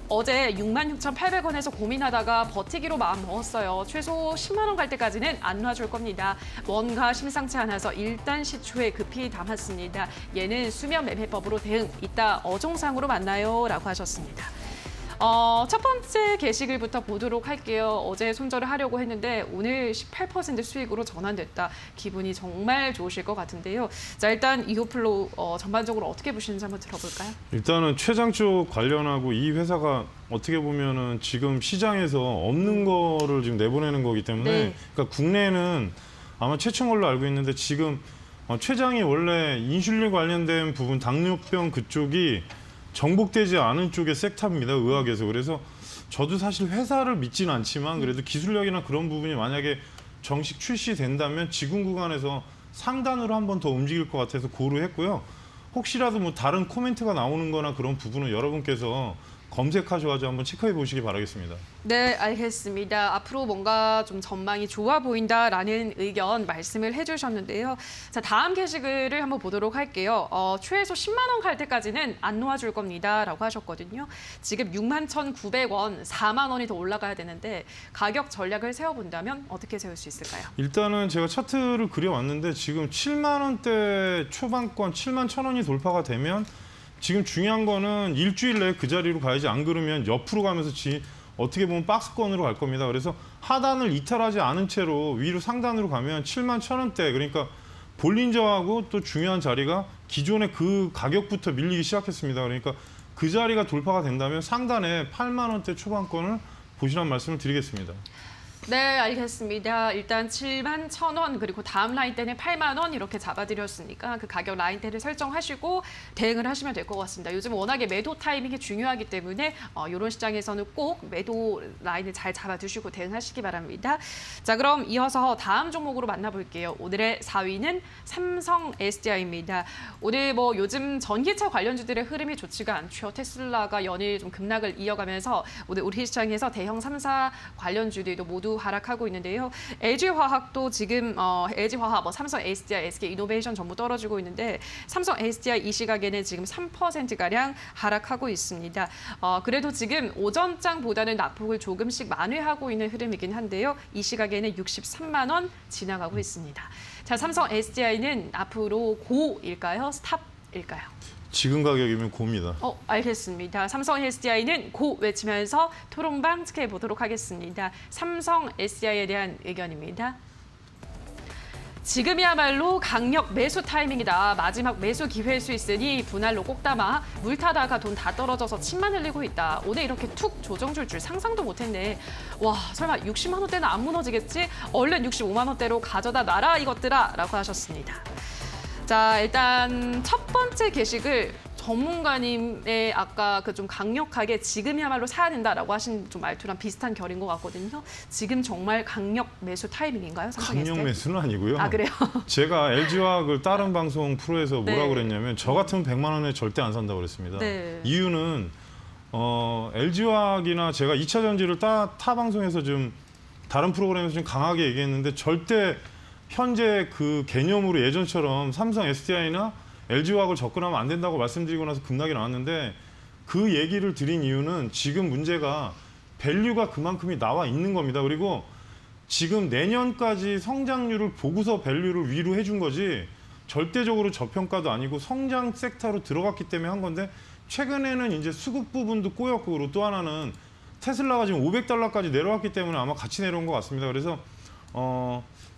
어제 66,800원에서 고민하다가 버티기로 마음 먹었어요. 최소 10만 원 갈 때까지는 안 놔줄 겁니다. 뭔가 심상치 않아서 일단 시초에 급히 담았습니다. 얘는 수면 매매법으로 대응. 이따 어종상으로 만나요. 라고 하셨습니다. 첫 번째 게시글부터 보도록 할게요. 어제 손절을 하려고 했는데 오늘 18% 수익으로 전환됐다. 기분이 정말 좋으실 것 같은데요. 자, 일단 이호플로우 전반적으로 어떻게 보시는지 한번 들어볼까요? 일단은 최장 쪽 관련하고 이 회사가 어떻게 보면은 지금 시장에서 없는 거를 지금 내보내는 거기 때문에 네. 그러니까 국내에는 아마 최초인 걸로 알고 있는데 지금 최장이 원래 인슐린 관련된 부분 당뇨병 그쪽이 정복되지 않은 쪽의 섹터입니다. 의학에서. 그래서 저도 사실 회사를 믿지는 않지만 그래도 기술력이나 그런 부분이 만약에 정식 출시된다면 지금 구간에서 상단으로 한 번 더 움직일 것 같아서 고루 했고요. 혹시라도 뭐 다른 코멘트가 나오는 거나 그런 부분은 여러분께서 검색하셔가지고 한번 체크해 보시기 바라겠습니다. 네, 알겠습니다. 앞으로 뭔가 좀 전망이 좋아 보인다라는 의견 말씀을 해주셨는데요. 자, 다음 게시글을 한번 보도록 할게요. 최소 10만 원 갈 때까지는 안 놓아줄 겁니다라고 하셨거든요. 지금 61,900원, 4만 원이 더 올라가야 되는데 가격 전략을 세워본다면 어떻게 세울 수 있을까요? 일단은 제가 차트를 그려왔는데 지금 7만 원대 초반권 7만 1,000원이 돌파가 되면 지금 중요한 거는 일주일 내에 그 자리로 가야지 안 그러면 옆으로 가면서 어떻게 보면 박스권으로 갈 겁니다. 그래서 하단을 이탈하지 않은 채로 위로 상단으로 가면 7만 1,000원대 그러니까 볼린저하고 또 중요한 자리가 기존의 그 가격부터 밀리기 시작했습니다. 그러니까 그 자리가 돌파가 된다면 상단에 8만 원대 초반권을 보시라는 말씀을 드리겠습니다. 네, 알겠습니다. 일단 7만 1,000원 그리고 다음 라인대는 8만 원 이렇게 잡아드렸으니까 그 가격 라인대를 설정하시고 대응을 하시면 될 것 같습니다. 요즘 워낙에 매도 타이밍이 중요하기 때문에 이런 시장에서는 꼭 매도 라인을 잘 잡아두시고 대응하시기 바랍니다. 자, 그럼 이어서 다음 종목으로 만나볼게요. 오늘의 4위는 삼성 SDI입니다. 오늘 뭐 요즘 전기차 관련주들의 흐름이 좋지가 않죠. 테슬라가 연일 좀 급락을 이어가면서 오늘 우리 시장에서 대형 3사 관련주들도 모두 하락하고 있는데요. LG화학도 지금 LG화학, 삼성 SDI, SK이노베이션 전부 떨어지고 있는데 삼성 SDI 이 시각에는 지금 3%가량 하락하고 있습니다. 그래도 지금 오전장보다는 낙폭을 조금씩 만회하고 있는 흐름이긴 한데요. 이 시각에는 63만 원 지나가고 있습니다. 자, 삼성 SDI는 앞으로 고일까요? 스탑일까요? 지금 가격이면 고입니다. 알겠습니다. 삼성 SDI는 고 외치면서 토론방 지켜보도록 보도록 하겠습니다. 삼성 SDI에 대한 의견입니다. 지금이야말로 강력 매수 타이밍이다. 마지막 매수 기회일 수 있으니 분할로 꼭 담아 물 타다가 돈 다 떨어져서 침만 흘리고 있다. 오늘 이렇게 툭 조정 줄 상상도 못했네. 와, 설마 60만 원대는 안 무너지겠지? 얼른 65만 원대로 가져다 놔라 이것들아 라고 하셨습니다. 자, 일단 첫 번째 게시글 전문가님의 아까 그 좀 강력하게 지금이야말로 사야 된다라고 하신 좀 말투랑 비슷한 결인 것 같거든요. 지금 정말 강력 매수 타이밍인가요? 삼성 강력 SK? 매수는 아니고요. 아 그래요? 제가 LG화학을 다른 방송 프로에서 뭐라 네. 그랬냐면 저 같으면 100만 원에 절대 안 산다고 그랬습니다. 네. 이유는 LG화학이나 제가 2차 전지를 타 방송에서 좀 다른 프로그램에서 좀 강하게 얘기했는데 절대 현재 그 개념으로 예전처럼 삼성 SDI나 LG화학을 접근하면 안 된다고 말씀드리고 나서 급락이 나왔는데 그 얘기를 드린 이유는 지금 문제가 밸류가 그만큼이 나와 있는 겁니다. 그리고 지금 내년까지 성장률을 보고서 밸류를 위로 해준 거지 절대적으로 저평가도 아니고 성장 섹터로 들어갔기 때문에 한 건데 최근에는 이제 수급 부분도 꼬였고 그리고 또 하나는 테슬라가 지금 $500까지 내려왔기 때문에 아마 같이 내려온 것 같습니다. 그래서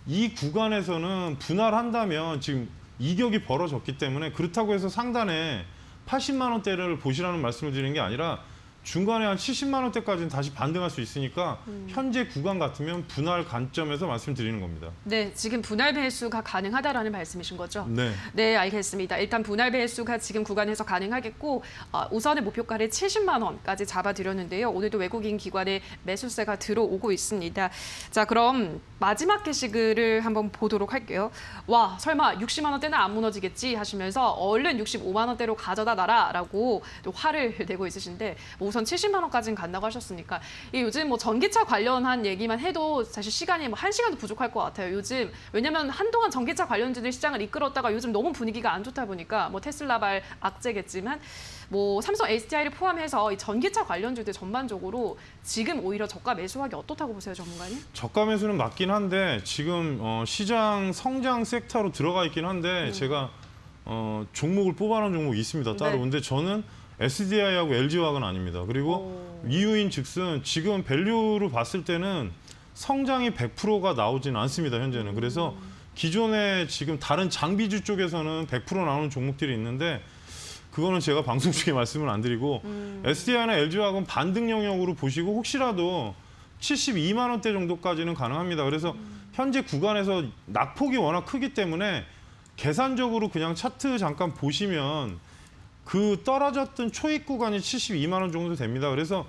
이 구간에서는 분할한다면 지금 이격이 벌어졌기 때문에 그렇다고 해서 상단에 80만 원대를 보시라는 말씀을 드리는 게 아니라 중간에 한 70만 원대까지는 다시 반등할 수 있으니까 현재 구간 같으면 분할 관점에서 말씀드리는 겁니다. 네, 지금 분할 매수가 가능하다라는 말씀이신 거죠? 네. 네, 알겠습니다. 일단 분할 매수가 지금 구간에서 가능하겠고 우선의 목표가를 70만 원까지 잡아드렸는데요. 오늘도 외국인 기관의 매수세가 들어오고 있습니다. 자, 그럼 마지막 게시글을 한번 보도록 할게요. 와, 설마 60만 원대는 안 무너지겠지 하시면서 얼른 65만 원대로 가져다 놔라라고 또 화를 내고 있으신데 우선 70만 원까지는 간다고 하셨으니까 이 요즘 뭐 전기차 관련한 얘기만 해도 사실 시간이 뭐 1시간도 부족할 것 같아요. 요즘 왜냐면 한동안 전기차 관련주들 시장을 이끌었다가 요즘 너무 분위기가 안 좋다 보니까 뭐 테슬라발 악재겠지만 뭐 삼성 SDI를 포함해서 이 전기차 관련주들 전반적으로 지금 오히려 저가 매수하기 어떻다고 보세요, 전문가님? 저가 매수는 맞긴 한데 지금 시장 성장 섹터로 들어가 있긴 한데 제가 종목을 뽑아놓은 종목이 있습니다. 따로. 네. 근데 저는 SDI하고 LG화학은 아닙니다. 그리고 이유인 즉슨 지금 밸류로 봤을 때는 성장이 100%가 나오진 않습니다. 현재는. 그래서 기존에 지금 다른 장비주 쪽에서는 100% 나오는 종목들이 있는데 그거는 제가 방송 중에 말씀을 안 드리고 SDI나 LG화학은 반등 영역으로 보시고 혹시라도 72만 원대 정도까지는 가능합니다. 그래서 현재 구간에서 낙폭이 워낙 크기 때문에 계산적으로 그냥 차트 잠깐 보시면 그 떨어졌던 초입 구간이 72만 원 정도 됩니다. 그래서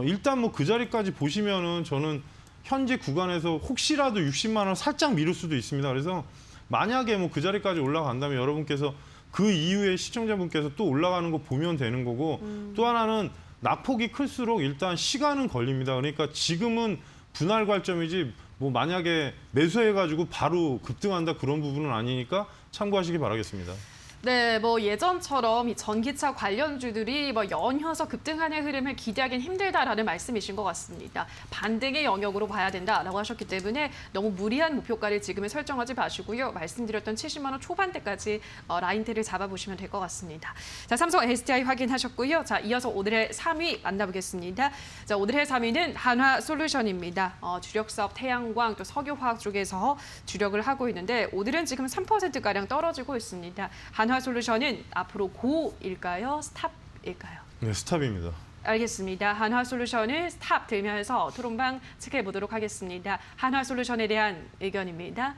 일단 뭐 그 자리까지 보시면은 저는 현재 구간에서 혹시라도 60만 원 살짝 미룰 수도 있습니다. 그래서 만약에 뭐 그 자리까지 올라간다면 여러분께서 그 이후에 시청자분께서 또 올라가는 거 보면 되는 거고 또 하나는 낙폭이 클수록 일단 시간은 걸립니다. 그러니까 지금은 분할 관점이지 뭐 만약에 매수해가지고 바로 급등한다 그런 부분은 아니니까 참고하시기 바라겠습니다. 네, 뭐 예전처럼 이 전기차 관련주들이 뭐 연이어서 급등하는 흐름을 기대하기는 힘들다라는 말씀이신 것 같습니다. 반등의 영역으로 봐야 된다라고 하셨기 때문에 너무 무리한 목표가를 지금은 설정하지 마시고요. 말씀드렸던 70만 원 초반대까지 라인대를 잡아보시면 될 것 같습니다. 자, 삼성 SDI 확인하셨고요. 자, 이어서 오늘의 3위 만나보겠습니다. 자, 오늘의 3위는 한화솔루션입니다. 주력 사업 태양광 또 석유화학 쪽에서 주력을 하고 있는데 오늘은 지금 3%가량 떨어지고 있습니다. 한화솔루션은 앞으로 고일까요? 스탑일까요? 네, 스탑입니다. 알겠습니다. 한화솔루션을 스탑 들면서 토론방 체크해 보도록 하겠습니다. 한화솔루션에 대한 의견입니다.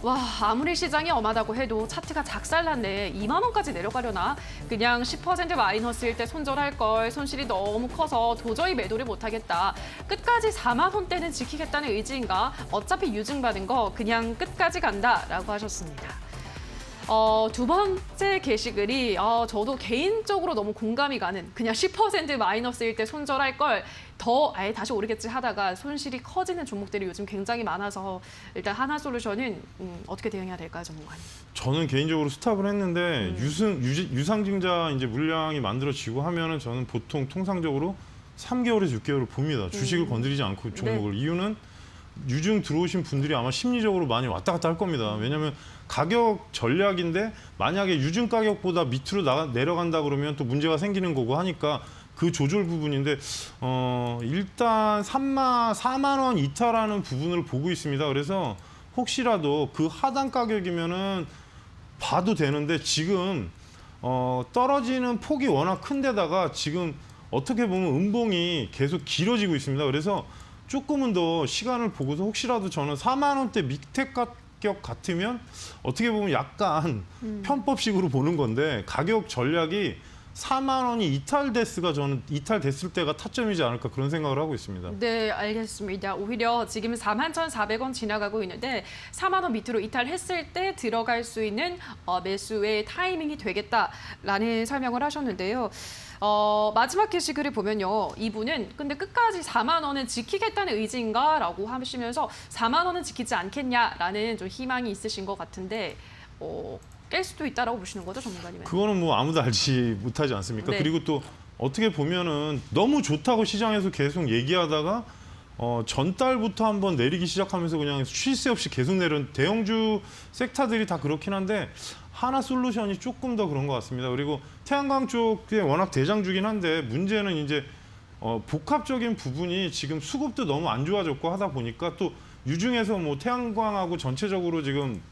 와, 아무리 시장이 엄하다고 해도 차트가 작살났네. 2만 원까지 내려가려나? 그냥 10% 마이너스일 때 손절할 걸. 손실이 너무 커서 도저히 매도를 못하겠다. 끝까지 4만 원대는 지키겠다는 의지인가? 어차피 유증받은 거 그냥 끝까지 간다라고 하셨습니다. 두 번째 게시글이 저도 개인적으로 너무 공감이 가는 그냥 10% 마이너스일 때 손절할 걸 더 아예 다시 오르겠지 하다가 손실이 커지는 종목들이 요즘 굉장히 많아서 일단 한화솔루션은 어떻게 대응해야 될까요, 전문가님? 저는 개인적으로 스탑을 했는데 유상증자 이제 물량이 만들어지고 하면은 저는 보통 통상적으로 3개월에서 6개월을 봅니다. 주식을 건드리지 않고 종목을. 이유는 유증 들어오신 분들이 아마 심리적으로 많이 왔다 갔다 할 겁니다. 왜냐하면 가격 전략인데 만약에 유증 가격보다 밑으로 내려간다 그러면 또 문제가 생기는 거고 하니까 그 조절 부분인데 일단 4만 원 이탈하는 부분을 보고 있습니다. 그래서 혹시라도 그 하단 가격이면은 봐도 되는데 지금 떨어지는 폭이 워낙 큰 데다가 지금 어떻게 보면 음봉이 계속 길어지고 있습니다. 그래서 조금은 더 시간을 보고서 혹시라도 저는 4만 원대 밑에까지 가격 같으면 어떻게 보면 약간 편법식으로 보는 건데 가격 전략이 4만 원이 저는 이탈됐을 때가 타점이지 않을까 그런 생각을 하고 있습니다. 네, 알겠습니다. 오히려 지금 41,400원 지나가고 있는데 4만 원 밑으로 이탈했을 때 들어갈 수 있는 매수의 타이밍이 되겠다라는 설명을 하셨는데요. 마지막 게시글을 보면요. 이분은 근데 끝까지 4만 원은 지키겠다는 의지인가라고 하시면서 4만 원은 지키지 않겠냐라는 좀 희망이 있으신 것 같은데 깰 수도 있다라고 보시는 거죠, 전문가님은? 그거는 뭐 아무도 알지 못하지 않습니까? 네. 그리고 또 어떻게 보면은 너무 좋다고 시장에서 계속 얘기하다가 전달부터 한번 내리기 시작하면서 그냥 쉴 새 없이 계속 내린 대형주 섹터들이 다 그렇긴 한데 하나 솔루션이 조금 더 그런 것 같습니다. 그리고 태양광 쪽에 워낙 대장주긴 한데 문제는 이제 복합적인 부분이 지금 수급도 너무 안 좋아졌고 하다 보니까 또 유중에서 뭐 태양광하고 전체적으로 지금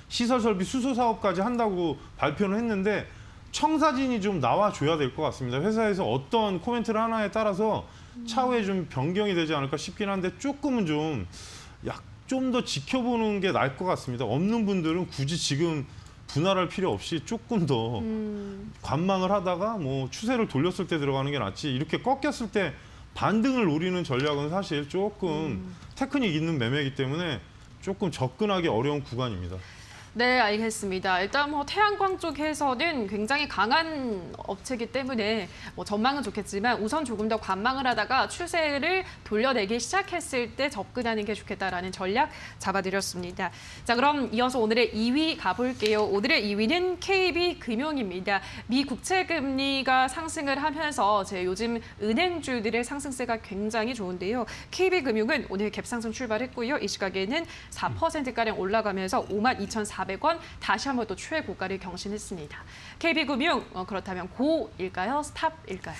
시설 설비 수소 사업까지 한다고 발표는 했는데 청사진이 좀 나와줘야 될 것 같습니다. 회사에서 어떤 코멘트를 하나에 따라서 차후에 좀 변경이 되지 않을까 싶긴 한데 조금은 좀 더 지켜보는 게 나을 것 같습니다. 없는 분들은 굳이 지금 분할할 필요 없이 조금 더 관망을 하다가 뭐 추세를 돌렸을 때 들어가는 게 낫지 이렇게 꺾였을 때 반등을 노리는 전략은 사실 조금 테크닉 있는 매매이기 때문에 조금 접근하기 어려운 구간입니다. 네, 알겠습니다. 일단 뭐 태양광 쪽에서는 굉장히 강한 업체이기 때문에 뭐 전망은 좋겠지만 우선 조금 더 관망을 하다가 추세를 돌려내기 시작했을 때 접근하는 게 좋겠다라는 전략 잡아드렸습니다. 자, 그럼 이어서 오늘의 2위 가볼게요. 오늘의 2위는 KB금융입니다. 미 국채 금리가 상승을 하면서 요즘 은행주들의 상승세가 굉장히 좋은데요. KB금융은 오늘 갭상승 출발했고요. 이 시각에는 4%가량 올라가면서 52,400원 다시 한번 또 최고가를 경신했습니다. KB금융 그렇다면 고일까요? 스탑일까요?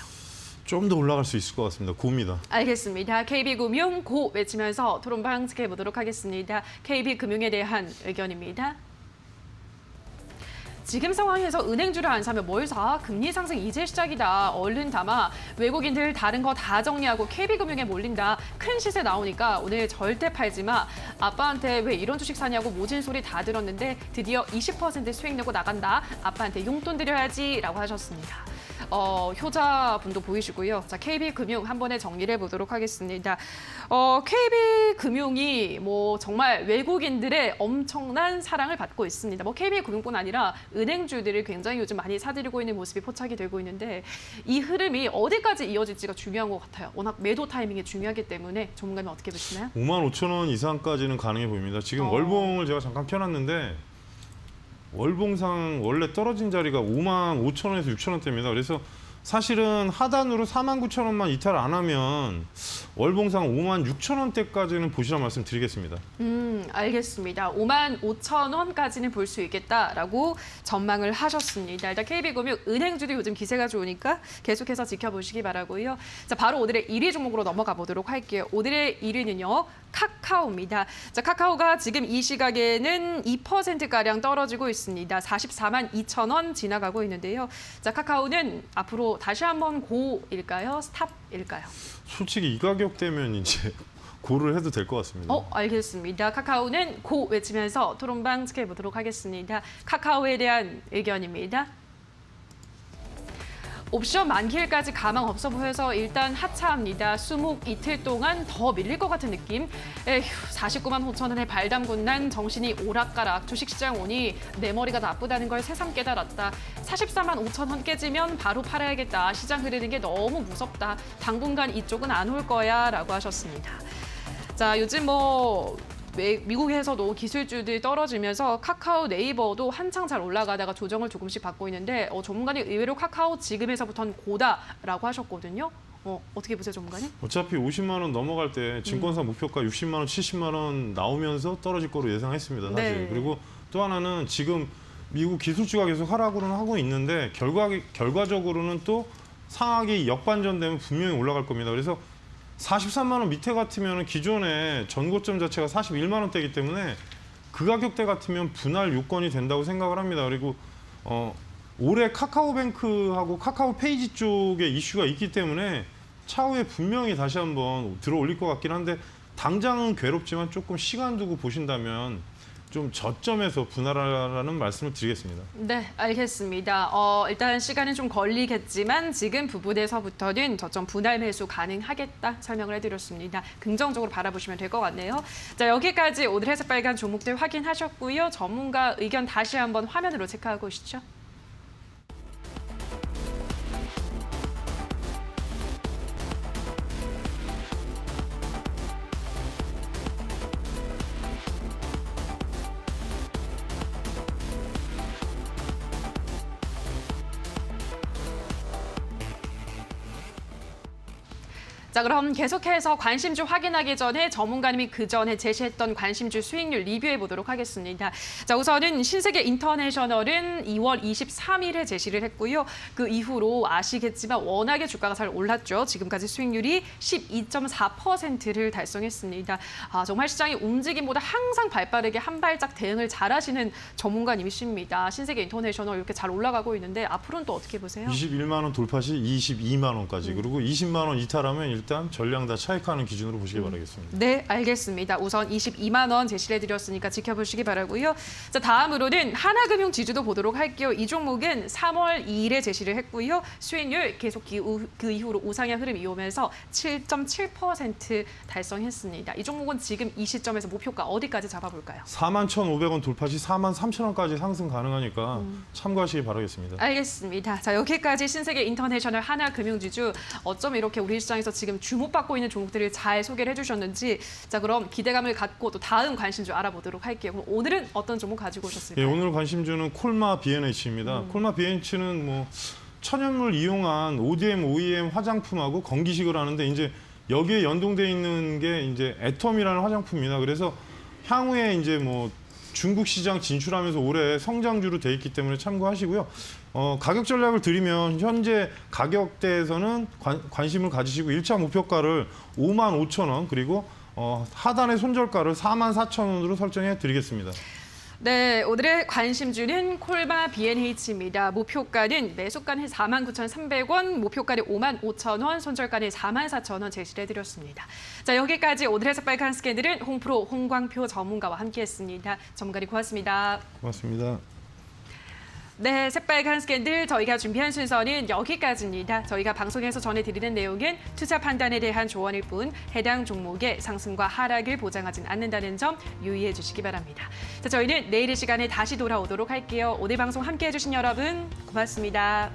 좀 더 올라갈 수 있을 것 같습니다. 고입니다. 알겠습니다. KB금융 고 외치면서 토론방 지켜보도록 하겠습니다. KB금융에 대한 의견입니다. 지금 상황에서 은행주를 안 사면 뭘 사? 금리 상승 이제 시작이다. 얼른 담아. 외국인들 다른 거 다 정리하고 KB금융에 몰린다. 큰 시세 나오니까 오늘 절대 팔지 마. 아빠한테 왜 이런 주식 사냐고 모진 소리 다 들었는데 드디어 20% 수익 내고 나간다. 아빠한테 용돈 드려야지 라고 하셨습니다. 효자분도 보이시고요. 자, KB금융 한 번에 정리를 해보도록 하겠습니다. KB금융이 뭐 정말 외국인들의 엄청난 사랑을 받고 있습니다. 뭐 KB금융뿐 아니라 은행주들을 굉장히 요즘 많이 사들이고 있는 모습이 포착이 되고 있는데 이 흐름이 어디까지 이어질지가 중요한 것 같아요. 워낙 매도 타이밍이 중요하기 때문에 전문가님 어떻게 보시나요? 55,000원 이상까지는 가능해 보입니다. 지금 월봉을 제가 잠깐 펴놨는데 월봉상 원래 떨어진 자리가 55,000원에서 6,000원대입니다. 그래서 사실은 하단으로 49,000원만 이탈 안 하면 월봉상 56,000원대까지는 보시라 말씀드리겠습니다. 알겠습니다. 55,000원까지는 볼 수 있겠다라고 전망을 하셨습니다. 일단 KB금융 은행주도 요즘 기세가 좋으니까 계속해서 지켜보시기 바라고요. 자, 바로 오늘의 1위 종목으로 넘어가 보도록 할게요. 오늘의 1위는요. 카카오입니다. 자, 카카오가 지금 이 시각에는 2%가량 떨어지고 있습니다. 442,000원 지나가고 있는데요. 자, 카카오는 앞으로 다시 한번 고일까요? 스탑일까요? 솔직히 이 가격대면 이제 고를 해도 될 것 같습니다. 알겠습니다. 카카오는 고 외치면서 토론방 지켜보도록 하겠습니다. 카카오에 대한 의견입니다. 옵션 만기일까지 가망 없어 보여서 일단 하차합니다. 수목 이틀 동안 더 밀릴 것 같은 느낌. 49만 5천 원에 발 담근 난 정신이 오락가락. 주식시장 오니 내 머리가 나쁘다는 걸 새삼 깨달았다. 44만 5천 원 깨지면 바로 팔아야겠다. 시장 흐르는 게 너무 무섭다. 당분간 이쪽은 안 올 거야 라고 하셨습니다. 자, 요즘 미국에서도 기술주들이 떨어지면서 카카오 네이버도 한창 잘 올라가다가 조정을 조금씩 받고 있는데 전문가님 의외로 카카오 지금에서부터는 고다라고 하셨거든요. 어떻게 보세요, 전문가님? 어차피 50만 원 넘어갈 때 증권사 목표가 60만 원, 70만 원 나오면서 떨어질 거로 예상했습니다. 사실. 네. 그리고 또 하나는 지금 미국 기술주가 계속 하락을 하고 있는데 결과적으로는 또 상하이 역반전되면 분명히 올라갈 겁니다. 그래서 43만 원 밑에 같으면 기존의 전고점 자체가 41만 원대이기 때문에 그 가격대 같으면 분할 요건이 된다고 생각을 합니다. 그리고 올해 카카오뱅크하고 카카오페이지 쪽에 이슈가 있기 때문에 차후에 분명히 다시 한번 들어올릴 것 같긴 한데 당장은 괴롭지만 조금 시간 두고 보신다면 좀 저점에서 분할하라는 말씀을 드리겠습니다. 네, 알겠습니다. 일단 시간은 좀 걸리겠지만 지금 부분에서부터는 저점 분할 매수 가능하겠다 설명을 해드렸습니다. 긍정적으로 바라보시면 될 것 같네요. 자, 여기까지 오늘의 새빨간 종목들 확인하셨고요. 전문가 의견 다시 한번 화면으로 체크하고 오시죠. 자, 그럼 계속해서 관심주 확인하기 전에 전문가님이 그 전에 제시했던 관심주 수익률 리뷰해 보도록 하겠습니다. 자, 우선은 신세계 인터내셔널은 2월 23일에 제시를 했고요. 그 이후로 아시겠지만 워낙에 주가가 잘 올랐죠. 지금까지 수익률이 12.4%를 달성했습니다. 정말 시장의 움직임보다 항상 발빠르게 한 발짝 대응을 잘하시는 전문가님이십니다. 신세계 인터내셔널 이렇게 잘 올라가고 있는데 앞으로는 또 어떻게 보세요? 21만 원 돌파 시 22만 원까지 그리고 20만 원 이탈하면 일단 전량 다 차익하는 기준으로 보시기 바라겠습니다. 네, 알겠습니다. 우선 22만 원 제시를 해드렸으니까 지켜보시기 바라고요. 자, 다음으로는 하나금융 지주도 보도록 할게요. 이 종목은 3월 2일에 제시를 했고요. 수익률 계속 그 이후로 우상향 흐름 이어오면서 7.7% 달성했습니다. 이 종목은 지금 이 시점에서 목표가 어디까지 잡아볼까요? 41,500원 돌파 시 43,000원까지 상승 가능하니까 참고하시기 바라겠습니다. 알겠습니다. 자, 여기까지 신세계 인터내셔널 하나금융지주 어쩜 이렇게 우리 시장에서 지금 주목받고 있는 종목들을 잘 소개를 해주셨는지 자, 그럼 기대감을 갖고 또 다음 관심주 알아보도록 할게요. 그럼 오늘은 어떤 종목 가지고 예, 오셨을까요? 오늘 관심주는 콜마 B&H입니다. 콜마 B&H는 뭐 천연물 이용한 ODM, OEM 화장품하고 건기식을 하는데 이제 여기에 연동돼 있는 게 이제 애텀이라는 화장품입니다. 그래서 향후에 이제 뭐 중국 시장 진출하면서 올해 성장주로 돼 있기 때문에 참고하시고요. 가격 전략을 드리면 현재 가격대에서는 관심을 가지시고 1차 목표가를 55,000원 그리고 하단의 손절가를 44,000원으로 설정해 드리겠습니다. 네, 오늘의 관심주는 콜마 B&H입니다. 목표가는 매수가는 49,300원, 목표가는 55,000원, 손절가는 44,000원 제시를 해드렸습니다. 자, 여기까지 오늘의 새빨간 스캔들은 홍프로 홍광표 전문가와 함께했습니다. 전문가님 고맙습니다. 고맙습니다. 네, 새빨간 스캔들 저희가 준비한 순서는 여기까지입니다. 저희가 방송에서 전해드리는 내용은 투자 판단에 대한 조언일 뿐 해당 종목의 상승과 하락을 보장하진 않는다는 점 유의해 주시기 바랍니다. 자, 저희는 내일 이 시간에 다시 돌아오도록 할게요. 오늘 방송 함께해 주신 여러분 고맙습니다.